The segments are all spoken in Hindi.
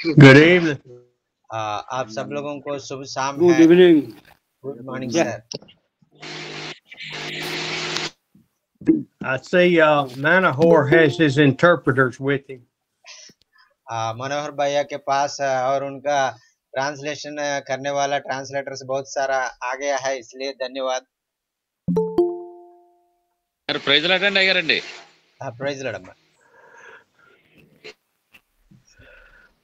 Good evening. आप सब लोगों को शुभ शाम Good है। evening. Good morning Yeah. Sir. I see Manahor has his interpreters with him. मनोहर भैया के पास और उनका ट्रांसलेशन करने वाला ट्रांसलेटर्स बहुत सारा आ गया है, इसलिए धन्यवाद। ప్రైజ్ లాటండి అయ్యారండి. प्रेज लॉर्ड अम्मा।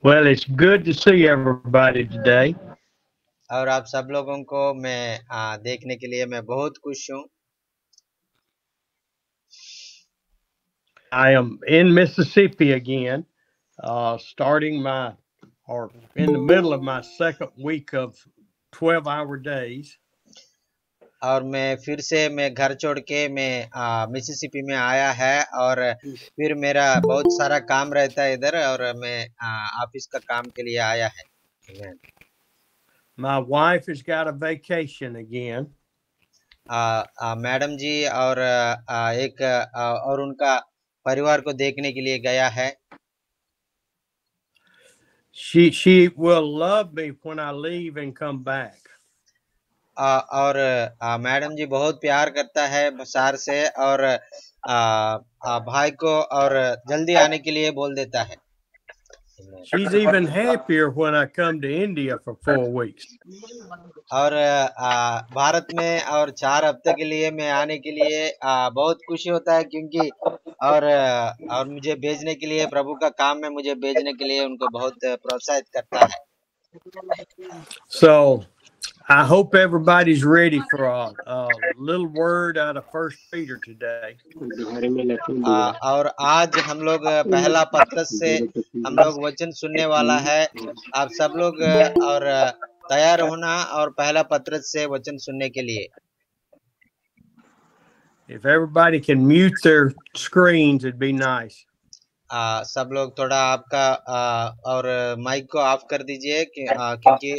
Well, it's good to see everybody today. और आप सब लोगों को मैं देखने के लिए मैं बहुत खुश हूँ। I am in Mississippi again, starting in the middle of my second week of 12-hour days. और मैं फिर से मैं घर छोड़ के मैं मिसिसिपी में आया है और फिर मेरा बहुत सारा काम रहता है इधर और मैं ऑफिस का काम के लिए आया है। Amen. My wife has got a vacation again. Madam ji और एक और उनका परिवार को देखने के लिए गया है। She will love me when I leave and come back. और मैडम जी बहुत प्यार करता है बसार से और भाई को और जल्दी आने के लिए बोल देता है। She's even happier when I come to India for 4 weeks. और भारत में और 4 हफ्ते के लिए मैं आने के लिए बहुत खुशी होता है, क्योंकि और मुझे भेजने के लिए प्रभु का काम में मुझे भेजने के लिए उनको बहुत प्रोत्साहित करता है। So I hope everybody's ready for a little word out of 1 Peter today. और आज हम लोग पहला पत्रस से हम लोग वचन सुनने वाला है। आप सब लोग और तैयार होना और पहला पत्रस से वचन सुनने के लिए। If everybody can mute their screens, it'd be nice. सब लोग थोड़ा आपका और माइक को ऑफ कर दीजिए क्योंकि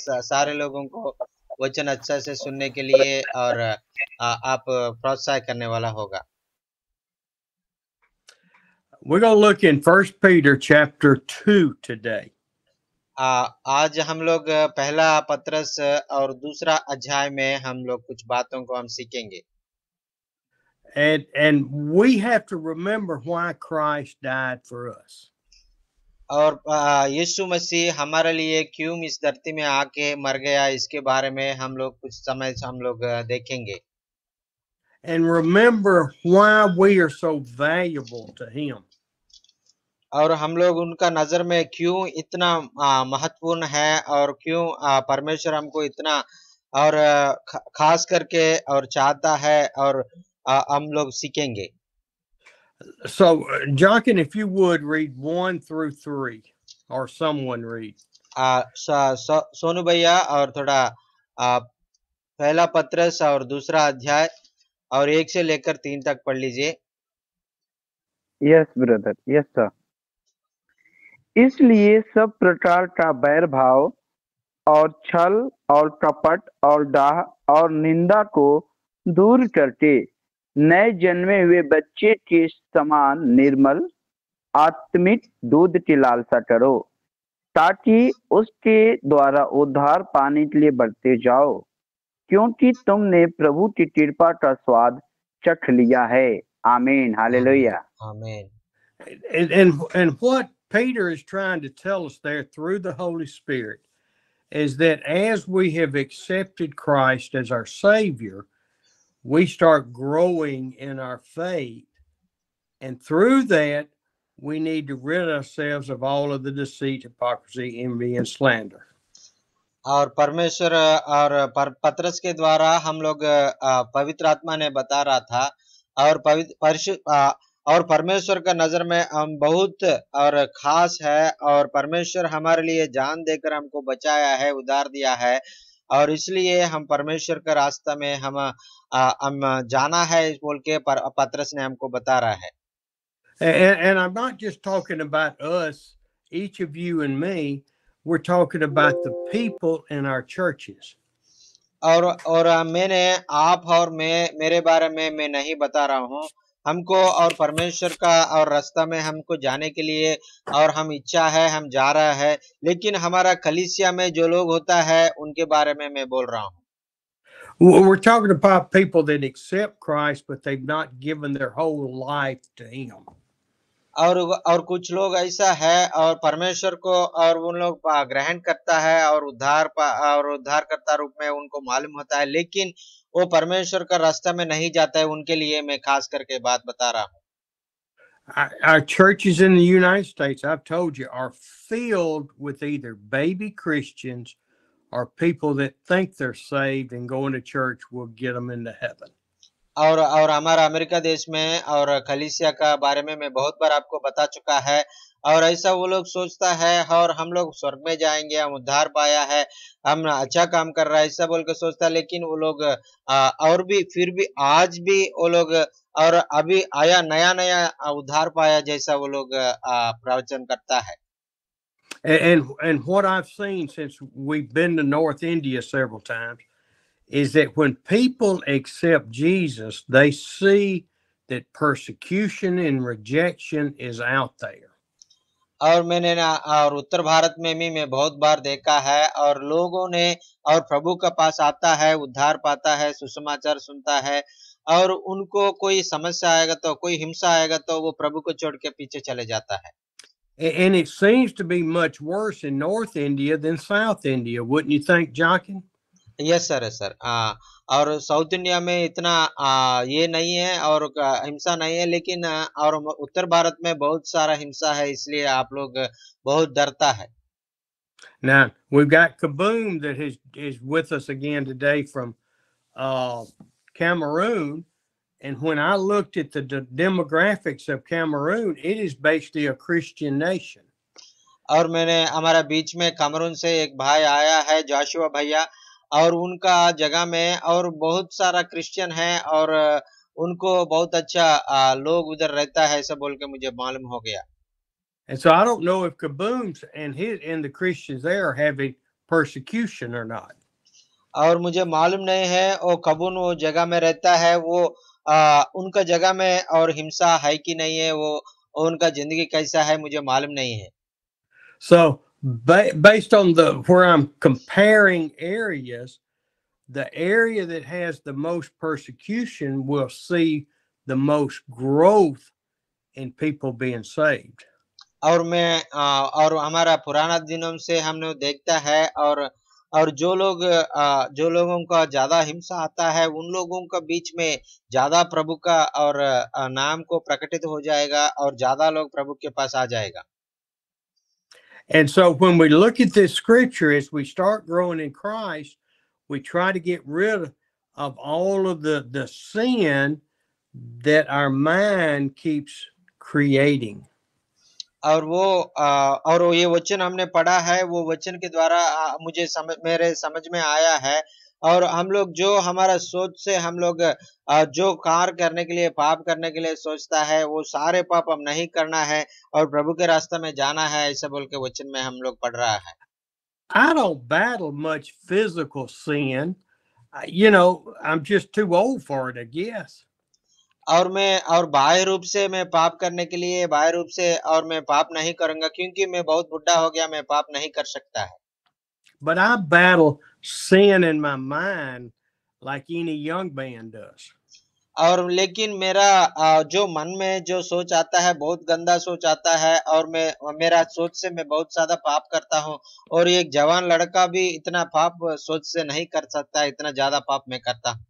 सारे लोगों को वचन अच्छा से सुनने के लिए और आप प्रोत्साहित करने वाला होगा। We're going to look in 1 Peter chapter 2 today. आज हम लोग पहला पत्रस और दूसरा अध्याय में हम लोग कुछ बातों को हम सीखेंगे। And we have to remember why Christ died for us. और यीशु मसीह हमारे लिए क्यों इस धरती में आके मर गया, इसके बारे में हम लोग कुछ समय हम लोग देखेंगे। And remember why we are so valuable to him. और हम लोग उनका नजर में क्यों इतना महत्वपूर्ण है और क्यों परमेश्वर हमको इतना और खास करके और चाहता है और हम लोग सीखेंगे। So, Jonathan, if you would read 1 through 3, or someone read. Sonu भैया और थोड़ा पहला पत्रस और दूसरा अध्याय और 1 से लेकर 3 तक पढ़ लीजिए। Yes brother, yes sir. इसलिए सब प्रकार का बैर भाव और छल और कपट और डाह और निंदा को दूर करके नए जन्मे हुए बच्चे के समान निर्मल आत्मिक दूध की लालसा करो, ताकि उसके द्वारा उद्धार पाने के लिए बढ़ते जाओ, क्योंकि तुमने प्रभु की कृपा का स्वाद चख लिया है। आमीन, हालेलुया। आमीन। And what Peter is trying to tell us there through the Holy Spirit is that as we have accepted Christ as our Savior, we start growing in our faith. And through that, we need to rid ourselves of all of the deceit, hypocrisy, envy, and slander. और परमेश्वर और पत्रस के द्वारा हम लोग पवित्र आत्मा ने बता रहा था और और परमेश्वर का नजर में हम बहुत और खास है और परमेश्वर हमारे लिए जान देकर हमको बचाया है, उधार दिया है, और इसलिए हम परमेश्वर का रास्ता में हम जाना है बोल के पत्रस ने हमको बता रहा है। And I'm not just talking about us, each of you and me. We're talking about the people in our churches. और मैंने आप और मैं मेरे बारे में मैं नहीं बता रहा हूँ, हमको और परमेश्वर का और रास्ता में हमको जाने के लिए और हम इच्छा है, हम जा रहा है, लेकिन हमारा कलीसिया में जो लोग होता है उनके बारे में मैं बोल रहा हूँ। We're talking about people that accept Christ, but they've not given their whole life to Him. और कुछ लोग ऐसा है और परमेश्वर को और उन लोग ग्रहण करता है और उद्धारकर्ता रूप में उनको मालूम होता है, लेकिन वो परमेश्वर का रास्ता में नहीं जाता है। उनके लिए मैं खास करके बात बता रहा हूँ। Our churches in the United States, I've told you, are filled with either baby Christians or people that think they're saved and going to church will get them into heaven. और हमारा अमेरिका देश में और कलीसिया का बारे में मैं बहुत बार आपको बता चुका है। और ऐसा वो लोग सोचता है और हम लोग स्वर्ग में जाएंगे, हम उद्धार पाया है, हम अच्छा काम कर रहा है, ऐसा बोल के सोचता है। लेकिन वो लोग और भी फिर भी आज भी वो लोग और अभी आया नया नया उद्धार पाया जैसा वो लोग प्रवचन करता है। And what I've seen since we've been to North India several times is that when people accept Jesus, they see that persecution and rejection is out there. और मैंने ना और उत्तर भारत में भी मैं बहुत बार देखा है और लोगों ने और प्रभु के पास आता है, उद्धार पाता है, सुसमाचार सुनता है और उनको कोई समस्या आएगा तो कोई हिंसा आएगा तो वो प्रभु को छोड़ के पीछे चले जाता है। And it seems to be much worse in North India than South India, wouldn't you think, Jochen? Yes sir, है सर। और साउथ इंडिया में इतना ये नहीं है और हिंसा नहीं है, लेकिन और उत्तर भारत में बहुत सारा हिंसा है, इसलिए आप लोग बहुत डरता है। Now, we've got Kaboom that is with us again today from Cameroon. And when I looked at the demographics of Cameroon, it is basically a Christian nation. और मैंने हमारा बीच में कामरून से एक भाई आया है, जोशुआ भैया, और उनका जगह में और बहुत सारा क्रिश्चियन है और उनको बहुत अच्छा लोग उधर रहता है, ऐसा बोल के मुझे मालूम हो गया। And so I don't know if Kaboom's and the Christians there are having persecution or not. और मुझे मालूम नहीं है वो कबून वो जगह में रहता है, वो उनका जगह में और हिंसा है कि नहीं है, वो उनका जिंदगी कैसा है मुझे मालूम नहीं है। So based on where I'm comparing areas, the area that has the most persecution will see the most growth in people being saved. और मैं और हमारा पुराना दिनों से हमने देखता है और जो लोगों का ज्यादा हिंसा आता है उन लोगों का बीच में ज्यादा प्रभु का और नाम को प्रकटित हो जाएगा और ज्यादा लोग प्रभु के पास आ जाएगा। And so when we look at this scripture, as we start growing in Christ, we try to get rid of all of the sin that our mind keeps creating. और ये वचन हमने पढ़ा है, वो वचन के द्वारा मेरे समझ में आया है। और हम लोग जो हमारा सोच से हम लोग जो कार्य करने के लिए पाप करने के लिए सोचता है, वो सारे पाप हम नहीं करना है और प्रभु के रास्ते में जाना है, ऐसा बोल के वचन में हम लोग पढ़ रहा है। I don't battle much physical sin. You know, I'm just too old for it, I guess. और बाह्य रूप से मैं पाप करने के लिए बाह्य रूप से और मैं पाप नहीं करूंगा क्योंकि मैं बहुत बुढ़ा हो गया, मैं पाप नहीं कर सकता है। But I battle sin in my mind like any young man does. और लेकिन मेरा जो मन में जो सोच आता है बहुत गंदा सोच आता है और मेरा सोच से मैं बहुत ज्यादा पाप करता हूँ और एक जवान लड़का भी इतना पाप सोच से नहीं कर सकता, इतना ज्यादा पाप मैं करता हूँ।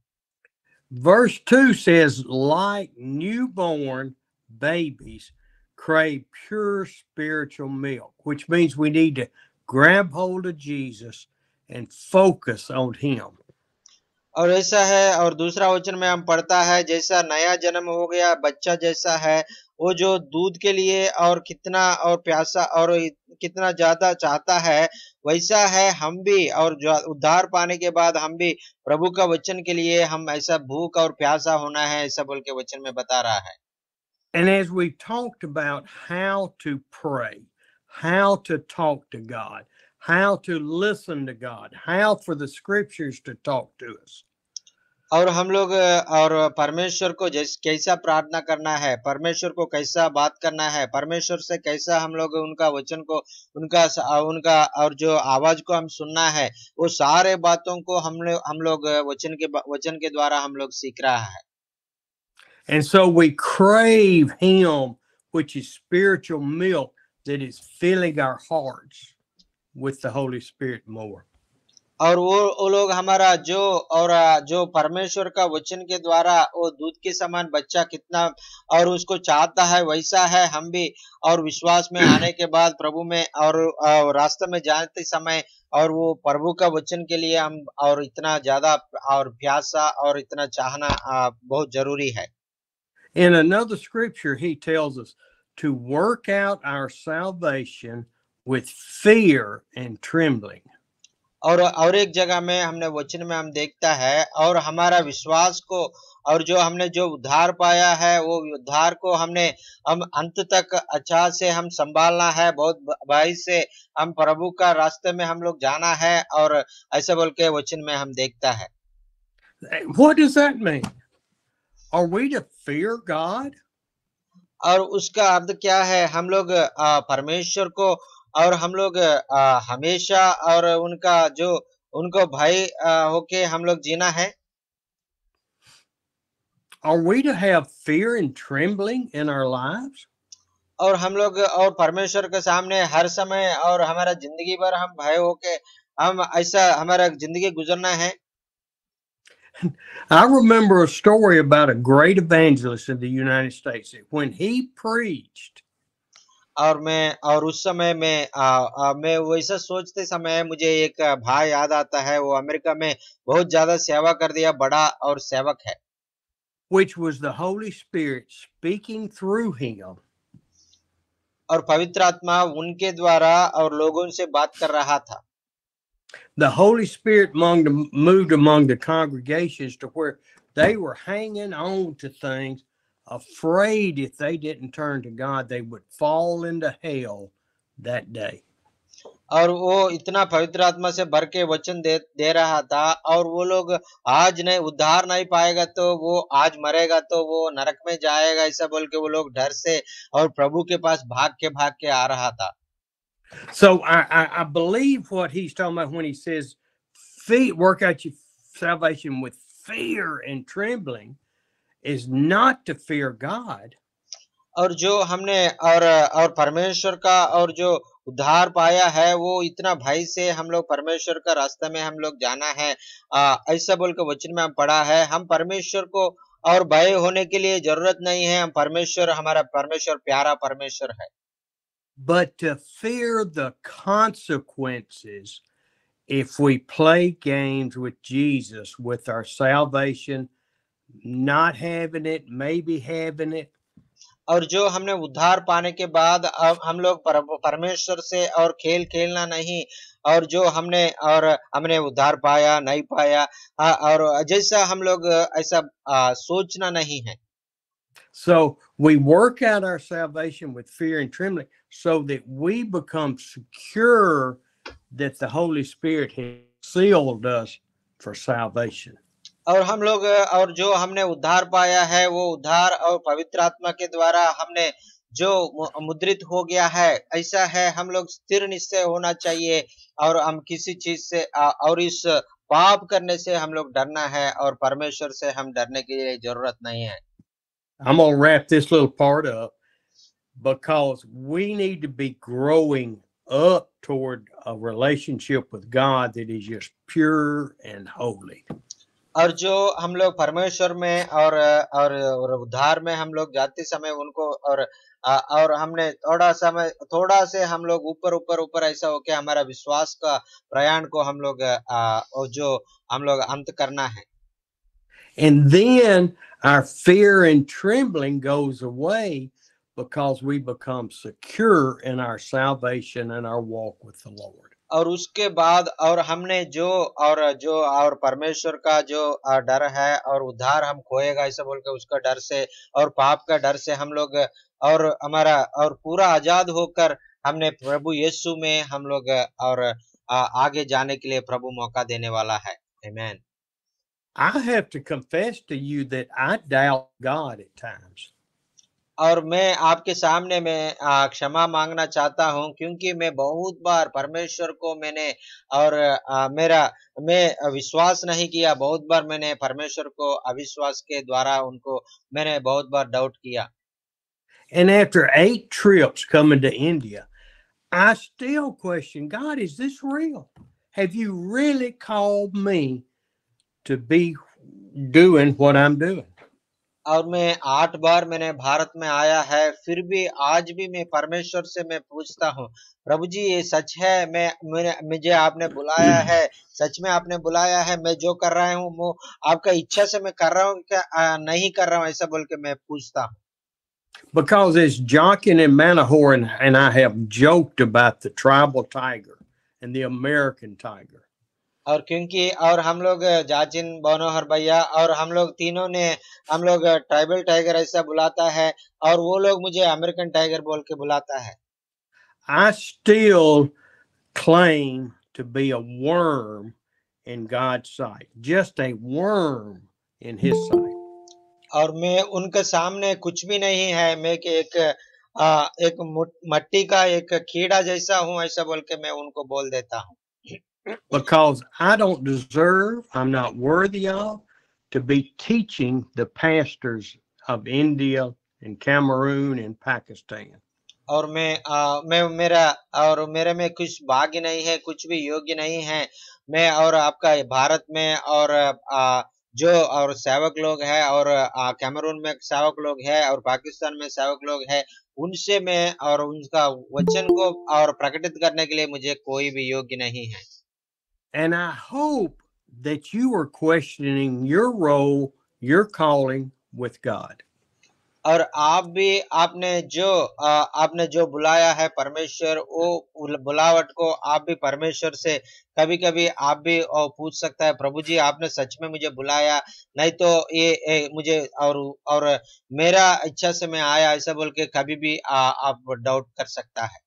Verse 2 says, like newborn babies crave pure spiritual milk, which means we need to grab hold of Jesus and focus on him. और ऐसा है और दूसरा वचन में हम पढ़ता है, जैसा नया जन्म हो गया बच्चा जैसा है, वो जो दूध के लिए और कितना और प्यासा और कितना ज्यादा चाहता है, वैसा है हम भी। और जो उद्धार पाने के बाद हम भी प्रभु का वचन के लिए हम ऐसा भूख और प्यासा होना है, ऐसा बोल के वचन में बता रहा है। And as we talked about how to pray, how to talk to God, how to listen to God, how for the scriptures to talk to us. और हम लोग और परमेश्वर को कैसा प्रार्थना करना है, परमेश्वर को कैसा बात करना है, परमेश्वर से कैसा हम लोग उनका वचन को उनका और जो आवाज को हम सुनना है, वो सारे बातों को हम लोग वचन के द्वारा हम लोग सीख रहा है। And so we crave Him, which is spiritual milk that is filling our hearts with the Holy Spirit more. और वो लोग हमारा जो परमेश्वर का वचन के द्वारा वो दूध के समान बच्चा कितना और उसको चाहता है, वैसा है हम भी। और विश्वास में आने के बाद प्रभु में और रास्ते में जाते समय और वो प्रभु का वचन के लिए हम और इतना ज्यादा और प्यासा और इतना चाहना बहुत जरूरी है। In another scripture, he tells us to work out our salvation with fear and trembling. और एक जगह में हमने वचन में हम देखता है और हमारा विश्वास को और जो हमने जो उद्धार पाया है वो उद्धार को हम अंत तक अच्छा से हम संभालना है, बहुत भय से हम प्रभु का रास्ते में हम लोग जाना है। और ऐसे बोल के वचन में हम देखता है। What does that mean? Are we to fear God? और उसका अर्थ क्या है? हम लोग परमेश्वर को और हम लोग हमेशा और उनको भय होके हम लोग जीना है। Are we to have fear and trembling in our lives? और हम लोग और परमेश्वर के सामने हर समय और हमारा जिंदगी भर हम भय होके हम ऐसा हमारा जिंदगी गुजरना है। I remember a story about a great evangelist in the United States. When he preached, और उस समय मैं वैसा सोचते समय मुझे एक भाई याद आता है, वो अमेरिका में बहुत ज्यादा सेवा कर दिया, बड़ा और सेवक है। which was the Holy Spirit speaking through him. और पवित्र आत्मा उनके द्वारा और लोगों से बात कर रहा था। The Holy Spirit moved among the congregations to where they were hanging on to things, afraid if they didn't turn to God, they would fall into hell that day. और वो इतना पवित्र आत्मा से भर के वचन दे रहा था और वो लोग आज नहीं उद्धार नहीं पाएगा तो वो आज मरेगा तो वो नरक में जाएगा, ऐसा बोल के वो लोग डर से और प्रभु के पास भाग के आ रहा था। So I believe what he's talking about when he says, work out your salvation with fear and trembling, is not to fear God. और जो हमने और परमेश्वर का और जो उद्धार पाया है वो इतना भय से हम लोग परमेश्वर का रास्ते में हम लोग जाना है, ऐसा बोल के वचन में हम पढ़ा है। हम परमेश्वर को और भय होने के लिए जरूरत नहीं है, हम हमारा परमेश्वर प्यारा परमेश्वर है। But to fear the consequences if we play games with Jesus, with our salvation, not having it, maybe having it. और जो हमने उद्धार पाने के बाद अब हम लोग परमेश्वर से और खेलना नहीं, और जो हमने उद्धार पाया नहीं पाया और जैसा हम लोग ऐसा सोचना नहीं है। So we work out our salvation with fear and trembling so that we become secure that the Holy Spirit has sealed us for salvation. और हम लोग और जो हमने उद्धार पाया है वो उद्धार और पवित्र आत्मा के द्वारा हमने जो मुद्रित हो गया है, ऐसा है हम लोग स्थिर निश्चय होना चाहिए और हम किसी चीज से और इस पाप करने से हम लोग डरना है और परमेश्वर से हम डरने की जरूरत नहीं है। I'm going to wrap this little part up because we need to be growing up toward a relationship with God that is just pure and holy. और जो हम लोग परमेश्वर में और उद्धार में हम लोग जाते समय उनको और हमने थोड़ा से हम लोग ऊपर ऐसा हो के हमारा विश्वास का प्रयाण को हम लोग जो हम लोग अंत करना है। And then our fear and trembling goes away because we become secure in our salvation and our walk with the Lord. और उसके बाद और हमने जो परमेश्वर का जो डर है और उद्धार हम खोएगा ऐसा बोल के उसका डर से और पाप का डर से हम लोग और हमारा और पूरा आजाद होकर हमने प्रभु यीशु में हम लोग और आगे जाने के लिए प्रभु मौका देने वाला है। आमीन। I have to confess to you that I doubt God at times. और मैं आपके सामने मैं क्षमा मांगना चाहता हूँ, क्योंकि मैं बहुत बार परमेश्वर को मैंने और मैं विश्वास नहीं किया। बहुत बार मैंने परमेश्वर को अविश्वास के द्वारा उनको मैंने बहुत बार डाउट किया। And after 8 trips coming to India, I still question, God, is this real? Have you really called me to be doing what I'm doing? और मैं 8 बार मैंने भारत में आया है, फिर भी आज भी मैं परमेश्वर से मैं पूछता हूँ, प्रभु जी ये सच है? मुझे आपने बुलाया है, सच में आपने बुलाया है? मैं जो कर रहा हूँ वो आपका इच्छा से मैं कर रहा हूँ क्या नहीं कर रहा हूँ, ऐसा बोल के मैं पूछता हूँ। Because as Jonkin and Manahor and I have joked about the tribal tiger and the American tiger. और क्योंकि और हम लोग जाचिन बनोहर भैया और हम लोग तीनों ने हम लोग ट्राइबल टाइगर ऐसा बुलाता है, और वो लोग मुझे अमेरिकन टाइगर बोल के बुलाता है। I still claim to be a worm in God's sight, just a worm in his sight. और मैं उनके सामने कुछ भी नहीं है, मैं कि एक मट्टी का एक कीड़ा जैसा हूँ, ऐसा बोल के मैं उनको बोल देता हूँ। Because I don't deserve, I'm not worthy of, to be teaching the pastors of India and Cameroon and Pakistan. और मैं मेरे में कुछ भाग्य नहीं है, कुछ भी योग्य नहीं है। मैं और आपका भारत में और जो और सेवक लोग हैं और कैमरून में सेवक लोग हैं और पाकिस्तान में सेवक लोग हैं, उनसे मैं और उनका वचन को और प्रकटित करने के लिए मुझे कोई भी योग्य नहीं है। And I hope that you are questioning your role, your calling with God. और आपने जो बुलाया है परमेश्वर, वो बुलावट को आप भी परमेश्वर से कभी-कभी आप भी पूछ सकता है, प्रभु जी आपने सच में मुझे बुलाया, नहीं तो ये मुझे और मेरा इच्छा से मैं आया, ऐसा बोल के कभी भी आप डाउट कर सकता है।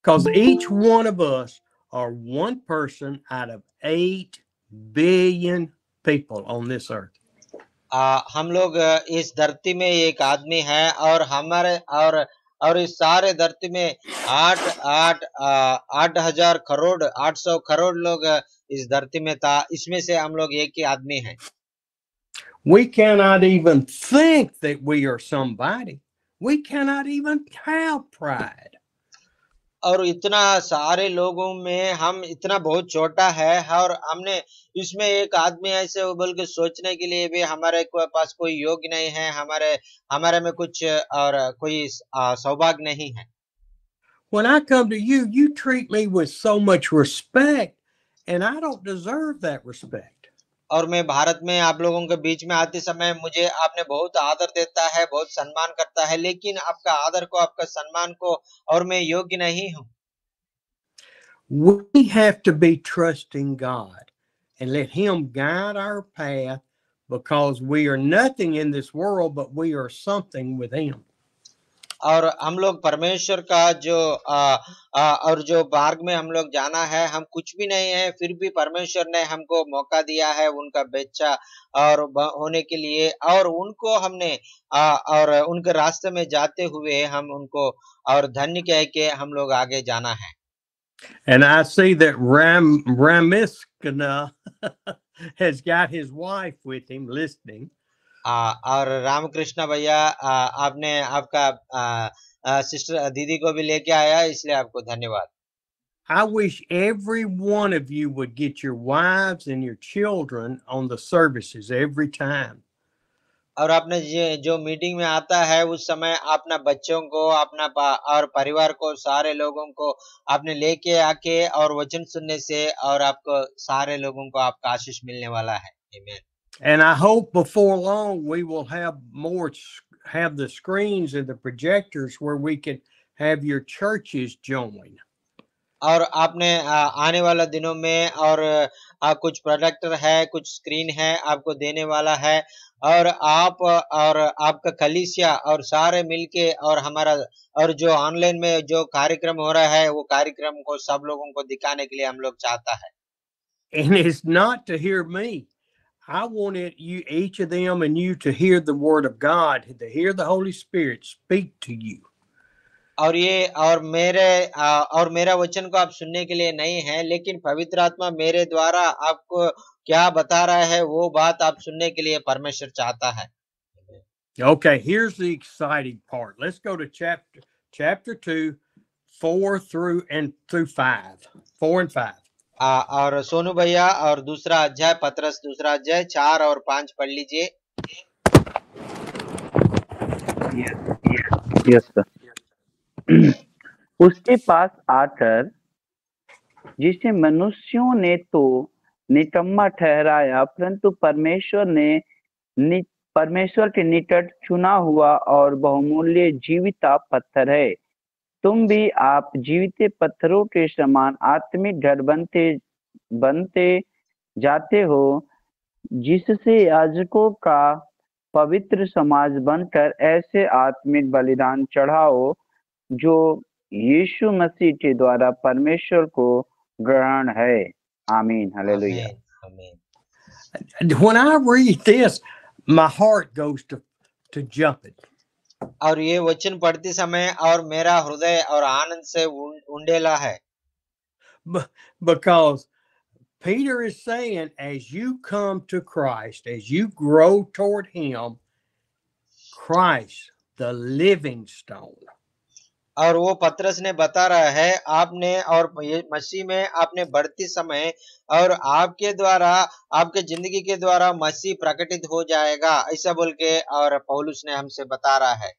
Because each one of us are one person out of 8 billion people on this earth. हम लोग इस धरती में एक आदमी है, और हमारे और इस सारे धरती में 800 करोड़ लोग इस धरती में था, इसमें से हम लोग एक ही आदमी हैं। We cannot even think that we are somebody. We cannot even have pride. और इतना सारे लोगों में हम इतना बहुत छोटा है, और हमने इसमें एक आदमी ऐसे बोल के सोचने के लिए भी हमारे पास कोई योग्य नहीं है, हमारे में कुछ और कोई सौभाग्य नहीं है। When I come to you, you treat me with so much respect, and I don't deserve that respect. और मैं भारत में आप लोगों के बीच में आते समय मुझे आपने बहुत आदर देता है, बहुत सम्मान करता है, लेकिन आपका आदर को, आपका सम्मान को और मैं योग्य नहीं हूँ। We have to be trusting God and let him guide our path, because we are nothing in this world, but we are something with him. और हम लोग परमेश्वर का और जो मार्ग में हम लोग जाना है, हम कुछ भी नहीं है, फिर भी परमेश्वर ने हमको मौका दिया है उनका बच्चा और होने के लिए, और उनको हमने और उनके रास्ते में जाते हुए हम उनको और धन्य कह के हम लोग आगे जाना है। And I see that Ramiskana has got his wife with him listening. और रामकृष्ण भैया आपने आपका सिस्टर दीदी को भी लेके आया, इसलिए आपको धन्यवाद। I wish every one of you would get your wives and your children on the services every time. और आपने जो मीटिंग में आता है उस समय अपना बच्चों को, अपना और परिवार को, सारे लोगों को आपने लेके आके और वचन सुनने से और आपको सारे लोगों को आपका आशीष मिलने वाला है। आमीन। And I hope before long we will have the screens and the projectors where we can have your churches join. और आपने आने वाला दिनों में और कुछ प्रोजेक्टर है, कुछ स्क्रीन है आपको देने वाला है, और आप और आपका कलीसिया और सारे मिलके और हमारा और जो ऑनलाइन में जो कार्यक्रम हो रहा है, वो कार्यक्रम को सब लोगों को दिखाने के लिए हम लोग चाहता है। And it's not to hear me. I wanted you, each of them, and you to hear the word of God, to hear the Holy Spirit speak to you. और ये और मेरा वचन को आप सुनने के लिए नहीं है, लेकिन पवित्र आत्मा मेरे द्वारा आपको क्या बता रहा है वो बात आप सुनने के लिए परमेश्वर चाहता है। Okay, here's the exciting part. Let's go to chapter 2, 4 through 5. 4 and 5. और सोनू भैया और दूसरा अध्याय पतरस दूसरा अध्याय 4 और 5 पढ़ लीजिए। Yes sir. उसके पास आकर जिसे मनुष्यों ने तो निकम्मा ठहराया, परंतु परमेश्वर के निकट चुना हुआ और बहुमूल्य जीविता पत्थर है। तुम भी आप जीवित पत्थरों के समान आत्मिक घर बनते जाते हो, जिससे याजकों का पवित्र समाज बनकर ऐसे आत्मिक बलिदान चढ़ाओ जो यीशु मसीह के द्वारा परमेश्वर को ग्रहण है। आमीन, hallelujah. When I read this, my heart goes to jumping. और ये वचन पढ़ते समय और मेरा हृदय और आनंद से उंडेला है। Because Peter is saying, as you come to Christ, as you grow toward him, Christ, the living stone. और वो पतरस ने बता रहा है, आपने और मसीह में आपने बढ़ती समय और आपके द्वारा आपके जिंदगी के द्वारा मसीह प्रकटित हो जाएगा, ऐसा बोल के और पौलुस ने हमसे बता रहा है।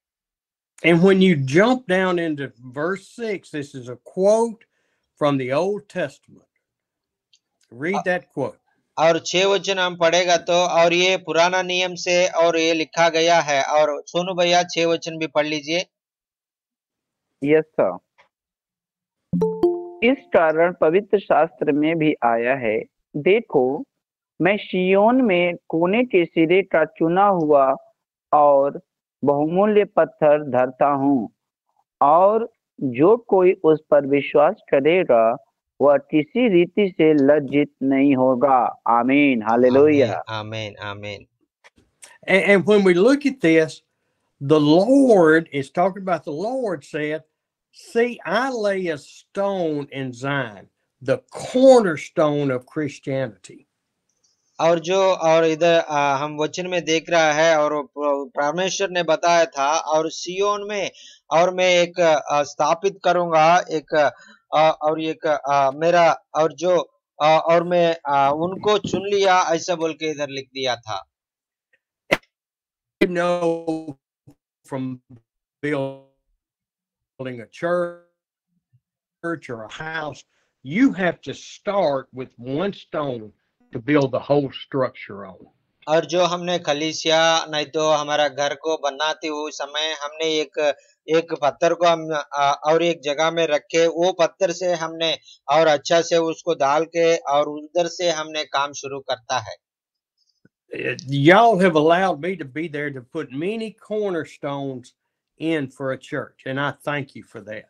And when you jump down into verse 6, this is a quote from the Old Testament. Read that quote. और 6 वचन हम पढ़ेगा तो, और ये पुराना नियम से और ये लिखा गया है। और सोनू भैया 6 वचन भी पढ़ लीजिए। Yes sir. इस कारण पवित्र शास्त्र में भी आया है, देखो मैं सिय्योन में कोने के सिरे का चुना हुआ और बहुमूल्य पत्थर धरता हूँ, और जो कोई उस पर विश्वास करेगा वह किसी रीति से लज्जित नहीं होगा। आमीन, हालेलुया। आमीन, आमीन। And when we look at this, the Lord is talking about the Lord said, see, I lay a stone in Zion, the cornerstone of Christianity. और इधर हम वचन में देख रहा है, और परमेश्वर ने बताया था, और सियोन में और मैं एक स्थापित करूंगा एक और एक मेरा और जो और मैं उनको चुन लिया, ऐसा बोल के इधर लिख दिया था। You know, from building a church or a house, you have to start with one stone to build the whole structure on. और जो हमने कलीसिया नहीं तो हमारा घर को बनाते हुए समय हमने एक पत्थर को हम और एक जगह में रखे, वो पत्थर से हमने और अच्छा से उसको डाल के और उधर से हमने काम शुरू करता है। Y'all have allowed me to be there to put many cornerstones in for a church, and I thank you for that.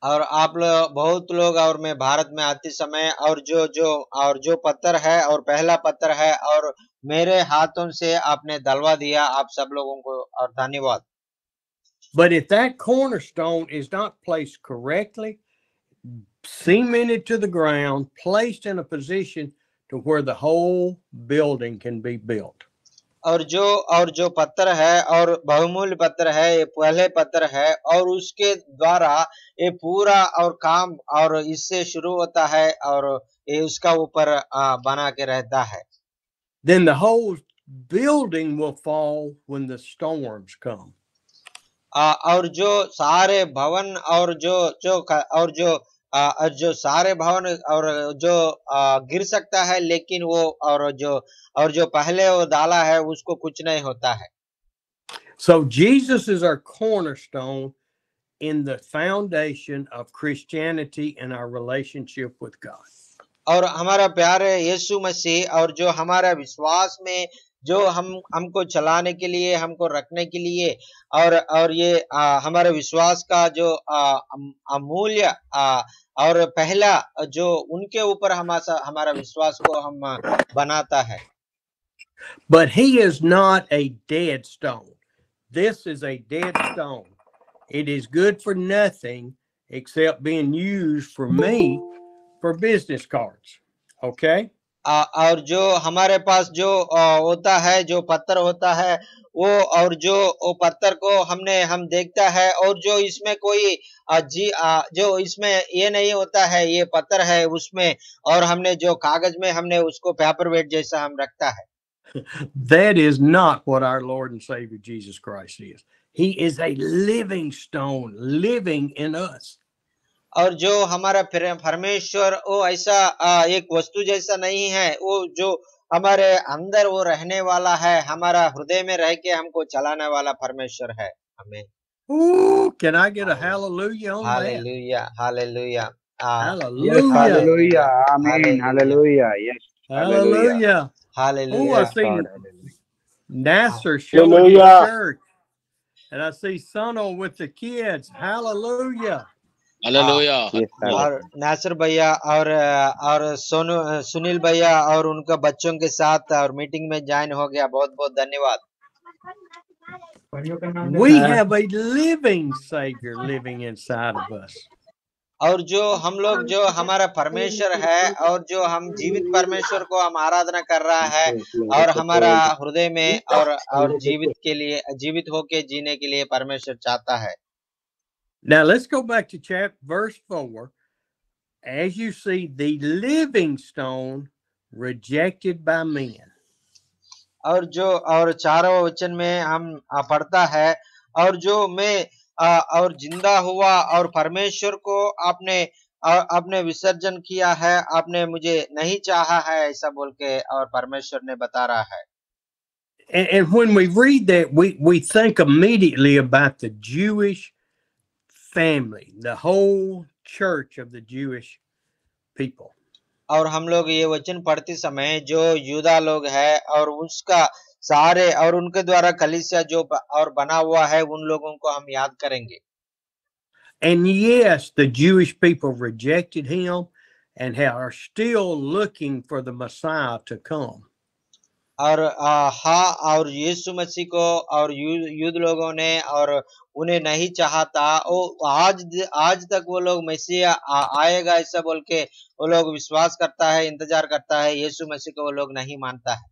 और आप लोग बहुत लोग और मैं भारत में आते समय और जो पत्थर है और पहला पत्थर है और मेरे हाथों से आपने डलवा दिया, आप सब लोगों को और धन्यवाद। But if that cornerstone is not placed correctly, cemented to the ground, placed in a position to where the whole building can be built. और जो पत्थर है और बहुमूल्य पत्थर है, ये पहले पत्थर है और उसके द्वारा ये पूरा और काम और इससे शुरू होता है और ये उसका ऊपर बना के रहता है। Then the whole building will fall when the storms come. और जो सारे भवन और जो सारे भवन और जो गिर सकता है, लेकिन वो और जो पहले वो डाला है उसको कुछ नहीं होता है। So Jesus is our cornerstone in the foundation of Christianity and our relationship with God. और हमारा प्यारे यीशु मसीह और जो हमारा विश्वास में जो हमको चलाने के लिए, हमको रखने के लिए और ये हमारे विश्वास का जो अमूल्य और पहला जो उनके ऊपर हमारा विश्वास को हम बनाता है। But he is not a dead stone. This is a dead stone. It is good for nothing except being used for me for business cards. Okay? और जो हमारे पास जो होता है, जो पत्थर होता है वो, और जो वो पत्थर को हम देखता है, और जो इसमें कोई जो इसमें ये नहीं होता है, ये पत्थर है उसमें, और हमने जो कागज में हमने उसको पेपर वेट जैसा हम रखता है। That is not what our Lord and Savior Jesus Christ is. He is a living stone living in us. और जो हमारा परमेश्वर वो ऐसा एक वस्तु जैसा नहीं है, वो जो हमारे अंदर वो रहने वाला है, हमारा हृदय में रह के हमको चलाने वाला परमेश्वर है। आमीन। Ooh, can I get a hallelujah on that? Hallelujah, hallelujah, Yes, Hallelujah. hallelujah. Amen. Hallelujah. Hallelujah. Yes. Hallelujah. Hallelujah. Oh, I hallelujah. see God. Nasser showing his Hallelujah. shirt. And I see Sono with the kids. Hallelujah. Hallelujah Yes, और नासिर भैया और सुनील भैया और उनका बच्चों के साथ और मीटिंग में ज्वाइन हो गया। बहुत बहुत धन्यवाद। We have a living Savior living inside of us. और जो हम लोग जो हमारा परमेश्वर है, और जो हम जीवित परमेश्वर को हम आराधना कर रहा है, और हमारा हृदय में और जीवित होके जीने के लिए परमेश्वर चाहता है। Now let's go back to verse 4. As you see, the living stone rejected by men. और चारों वचन में हम पढ़ता है, और जो मैं और जिंदा हुआ और परमेश्वर को आपने विसर्जन किया है, आपने मुझे नहीं चाहा है, ऐसा बोल के और परमेश्वर ने बता रहा है। And when we read that, we think immediately about the Jewish family, the whole church of the Jewish people. और हम लोग ये वचन पढ़ते समय जो यूदा लोग है और उसका सारे और उनके द्वारा कलीसिया जो और बना हुआ है, उन लोगों को हम याद करेंगे। And yes, the Jewish people rejected him and are still looking for the Messiah to come. और हाँ, और यीशु मसीह को और यूद लोगों ने और उन्हें नहीं चाहता। वो आज तक वो लोग मसीह आएगा ऐसा बोल के वो लोग विश्वास करता है, इंतजार करता है। यीशु मसीह को वो लोग नहीं मानता है।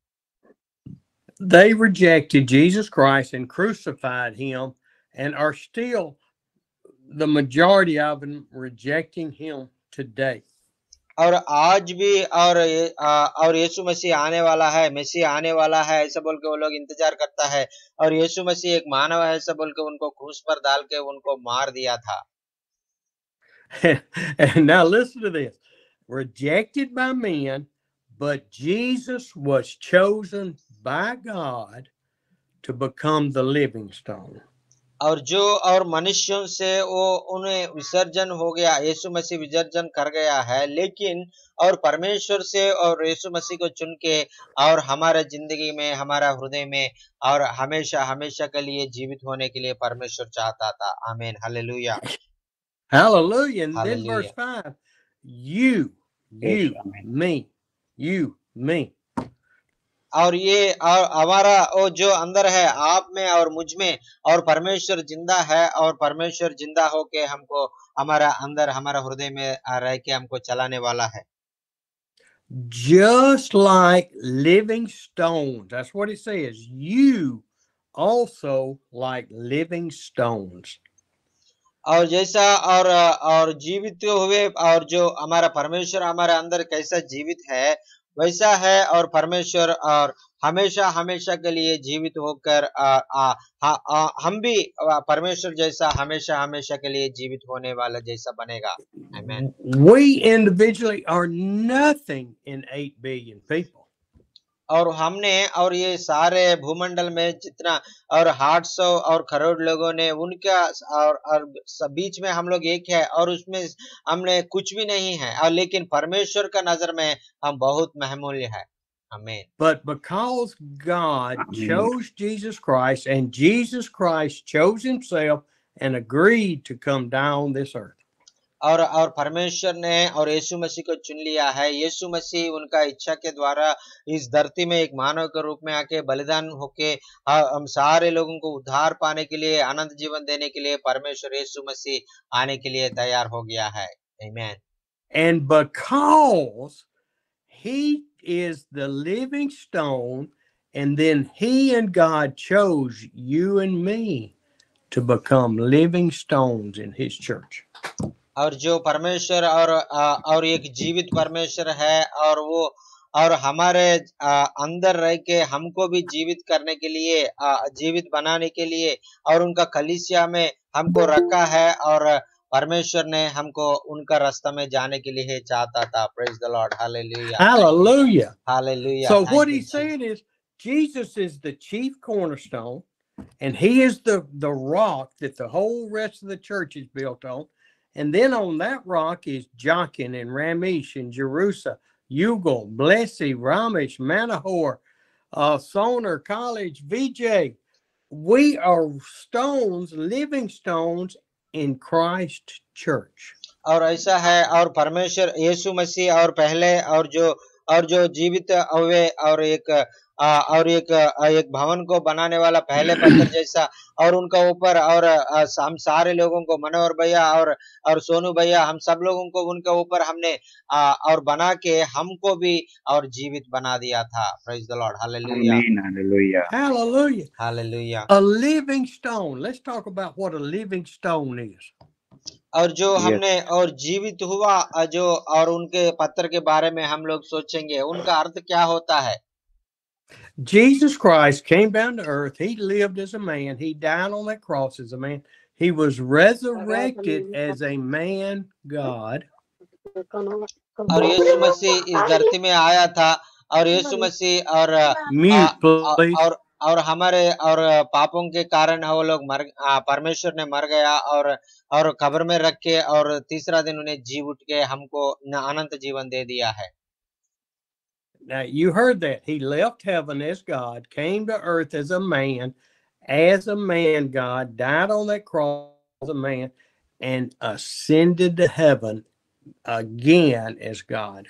They rejected Jesus Christ and crucified him, and are still the majority of them rejecting him today. और आज भी और यीशु मसीह आने वाला है, मसीह आने वाला है ऐसा बोल के वो लोग इंतजार करता है, और यीशु मसीह एक मानव है ऐसा बोल के उनको क्रूस पर डाल के उनको मार दिया था। And now listen to this. Rejected by men, but Jesus was chosen by God to become the living stone. और मनुष्यों से वो उन्हें विसर्जन हो गया, यीशु मसीह विसर्जन कर गया है, लेकिन और परमेश्वर से और यीशु मसीह को चुन के और हमारे जिंदगी में, हमारा हृदय में और हमेशा हमेशा के लिए जीवित होने के लिए परमेश्वर चाहता था। आमीन, hallelujah. Hallelujah. And then Hallelujah. verse 5, you, me. और ये और हमारा वो जो अंदर है आप में और मुझ में, और परमेश्वर जिंदा है, और परमेश्वर जिंदा होके हमको हमारा अंदर हमारा हृदय में रह के हमको चलाने वाला है। Just like living stones. That's what it says. You also like living stones. और जैसा और जीवित हुए, और जो हमारा परमेश्वर हमारे अंदर कैसा जीवित है वैसा है, और परमेश्वर और हमेशा हमेशा के लिए जीवित होकर हम भी परमेश्वर जैसा हमेशा हमेशा के लिए जीवित होने वाला जैसा बनेगा। आमीन। We individually are nothing in 8 billion people. और हमने और ये सारे भूमंडल में जितना और 800 और करोड़ लोगों ने उनका और बीच में हम लोग एक है, और उसमें हमने कुछ भी नहीं है, और लेकिन परमेश्वर का नजर में हम बहुत महमूल्य है। आमीन। But because God chose Jesus Christ, and Jesus Christ chose himself and agreed to come down this earth. और परमेश्वर ने और यीशु मसीह को चुन लिया है। यीशु मसीह उनका इच्छा के द्वारा इस धरती में एक मानव के रूप में आके बलिदान होके हम सारे लोगों को उद्धार पाने के लिए, अनंत जीवन देने के लिए परमेश्वर यीशु मसीह आने के लिए तैयार हो गया है। आमीन। And because he is the living stone, and then he and God chose you and me to become living stones in his church. और जो परमेश्वर और एक जीवित परमेश्वर है, और वो और हमारे अंदर रह के हमको भी जीवित करने के लिए, जीवित बनाने के लिए और उनका कलीसिया में हमको रखा है, और परमेश्वर ने हमको उनका रास्ता में जाने के लिए चाहता था। Praise the Lord, hallelujah, Hallelujah. Hallelujah. So what he's saying is Jesus is the chief cornerstone, and he is the rock that the whole rest of the church is built on. And then on that rock is Jachin and Ramesh and Jerusa, Ugal, Blessy, Ramesh, Manahor, Soner, College, VJ. We are stones, living stones in Christ church. और ऐसा है, और परमेश्वर यीशु मसीह और पहले और जो जीवित हुए और एक भवन को बनाने वाला पहले पत्थर जैसा, और उनका ऊपर और हम सारे लोगों को, मनोहर भैया और सोनू भैया, हम सब लोगों को उनके ऊपर हमने और बना के हमको भी और जीवित बना दिया था। Praise the Lord, hallelujah, Hallelujah. Hallelujah. Hallelujah. A living stone. Let's talk about what a living stone is. और जो Yes. हमने और जीवित हुआ जो, और उनके पत्थर के बारे में हम लोग सोचेंगे, उनका अर्थ क्या होता है। Jesus Christ came down to earth. He lived as a man. He died on that cross as a man. He was resurrected as a man God. और यीशु मसीह इस धरती में आया था, और यीशु मसीह Mute, please. और हमारे और पापों के कारण वो लोग परमेश्वर ने मर गया और कब्र में रख के और तीसरा दिन उन्हें जी उठ के हमको अनंत जीवन दे दिया है। Now you heard that. He left heaven as God, came to earth as a man God, died on that cross as a man, and ascended to heaven again as God.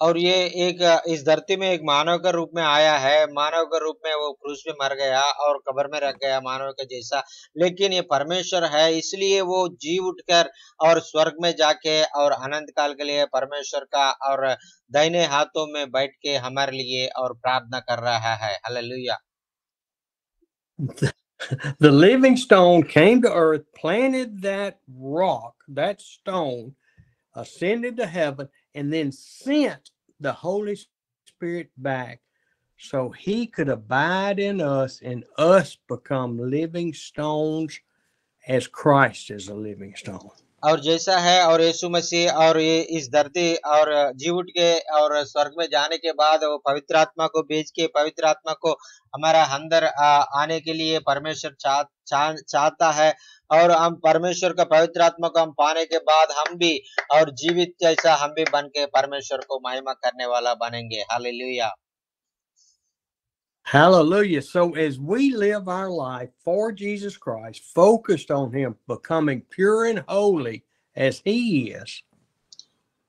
और ये एक इस धरती में एक मानव के रूप में आया है। मानव के रूप में वो क्रूस पे मर गया और कब्र में रख गया मानव के जैसा, लेकिन ये परमेश्वर है, इसलिए वो जी उठकर और स्वर्ग में जाके और अनंत काल के लिए परमेश्वर का और दाहिने हाथों में बैठ के हमारे लिए और प्रार्थना कर रहा है। Hallelujah. The living stone came to earth, planted that rock, that stone, ascended to heaven, and then sent the Holy Spirit back so he could abide in us and us become living stones as Christ is a living stone. और जैसा है, और यीशु मसीह और ये इस धरती और जी उठ के और स्वर्ग में जाने के बाद वो पवित्र आत्मा को भेज के पवित्र आत्मा को हमारा अंदर आने के लिए परमेश्वर चाहता है, और हम परमेश्वर का पवित्र आत्मा को हम पाने के बाद हम भी और जीवित जैसा हम भी बन के परमेश्वर को महिमा करने वाला बनेंगे। Hallelujah, Hallelujah. So as we live our life for Jesus Christ, focused on him becoming pure and holy as he is.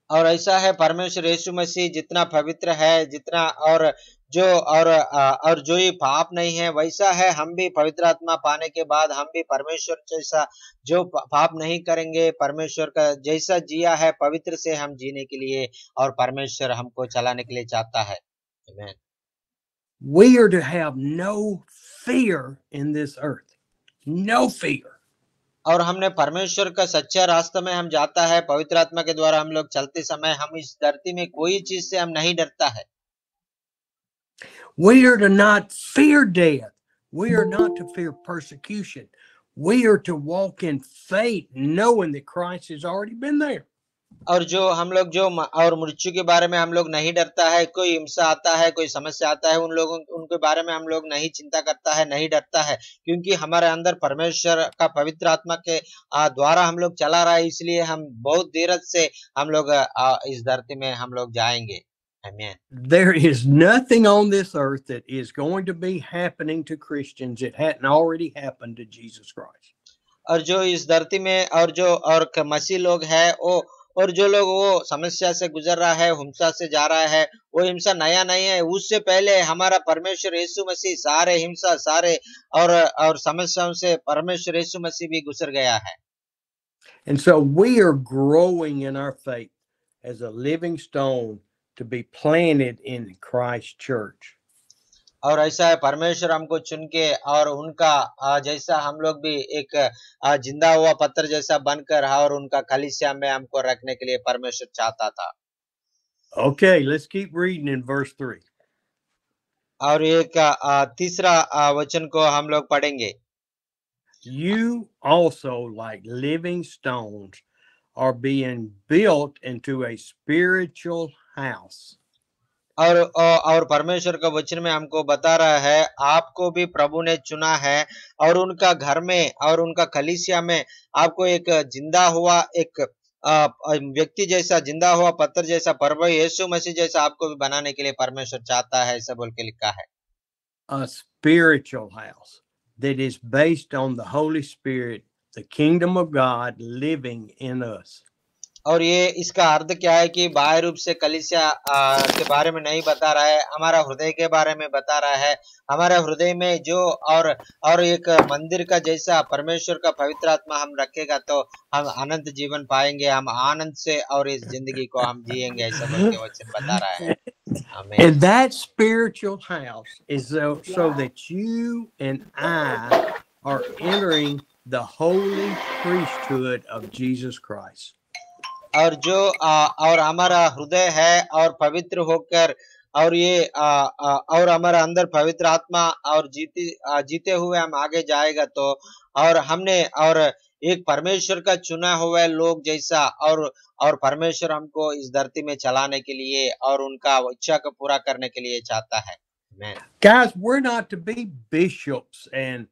और ऐसा है, परमेश्वर यीशु मसीह जितना पवित्र है, जितना और जो ये पाप नहीं है, वैसा है हम भी पवित्र आत्मा पाने के बाद हम भी परमेश्वर जैसा जो पाप नहीं करेंगे, परमेश्वर का जैसा जिया है पवित्र से हम जीने के लिए और परमेश्वर हमको चलाने के लिए चाहता है। आमीन। We are to have no fear in this earth. No fear. और हमने परमेश्वर का सच्चा रास्ता में हम जाता है, पवित्र आत्मा के द्वारा हम लोग चलते समय हम इस धरती में कोई चीज से हम नहीं डरता है। We are to not fear death. We are not to fear persecution. We are to walk in faith, knowing that Christ has already been there. और जो हम लोग जो और मृत्यु के बारे में हम लोग नहीं डरता है, कोई हिंसा आता है, कोई समस्या आता है, उनके बारे में हम लोग नहीं चिंता करता है, नहीं डरता है, क्योंकि हमारे अंदर परमेश्वर का पवित्र आत्मा के द्वारा हम लोग चला रहा है, इसलिए हम बहुत धीरज से हम लोग इस धरती में हम लोग जाएंगे। Amen. There is nothing on this earth that is going to be happening to Christians that hadn't already happened to Jesus Christ. और जो इस धरती में और जो और मसीह लोग है वो और जो लोग वो समस्या से गुजर रहा है, हिंसा से जा रहा है, वो हिंसा नया नहीं है। उससे पहले हमारा परमेश्वर यीशु मसीह सारे हिंसा सारे और समस्याओं से परमेश्वर यीशु मसीह भी गुजर गया है। And so we are growing in our faith as a living stone to be planted in Christ's church. और ऐसा है परमेश्वर हमको चुन के और उनका जैसा हम लोग भी एक जिंदा हुआ पत्थर जैसा बनकर और उनका कलीसिया में हमको रखने के लिए परमेश्वर चाहता था। Okay, let's keep reading in verse 3. और एक तीसरा वचन को हम लोग पढ़ेंगे। You also, like living stones, are being built into a spiritual house. और परमेश्वर का वचन में हमको बता रहा है आपको भी प्रभु ने चुना है और उनका घर में और उनका कलीसिया में आपको एक जिंदा हुआ एक व्यक्ति जैसा जिंदा हुआ पत्थर जैसा प्रभु यीशु मसीह जैसा आपको भी बनाने के लिए परमेश्वर चाहता है, ऐसा बोल के लिखा है। A spiritual house that is based on the Holy Spirit, the kingdom of God living in us. और ये इसका अर्थ क्या है कि बाह्य रूप से कलीसिया के बारे में नहीं बता रहा है, हमारा हृदय के बारे में बता रहा है। हमारे हृदय में जो और एक मंदिर का जैसा परमेश्वर का पवित्र आत्मा हम रखेगा तो हम अनंत जीवन पाएंगे, हम आनंद से और इस जिंदगी को हम जिएंगे, ऐसा बोल के वचन बता रहा है। आमीन। And that spiritual house is so that you and I are entering the holy priesthood of Jesus Christ. और जो और हमारा हृदय है और पवित्र होकर और ये और हमारा अंदर पवित्र आत्मा और जीते हुए हम आगे जाएगा तो और हमने और एक परमेश्वर का चुना हुआ लोग जैसा और परमेश्वर हमको इस धरती में चलाने के लिए और उनका इच्छा को पूरा करने के लिए चाहता है। Amen. Guys, we're not to be bishops and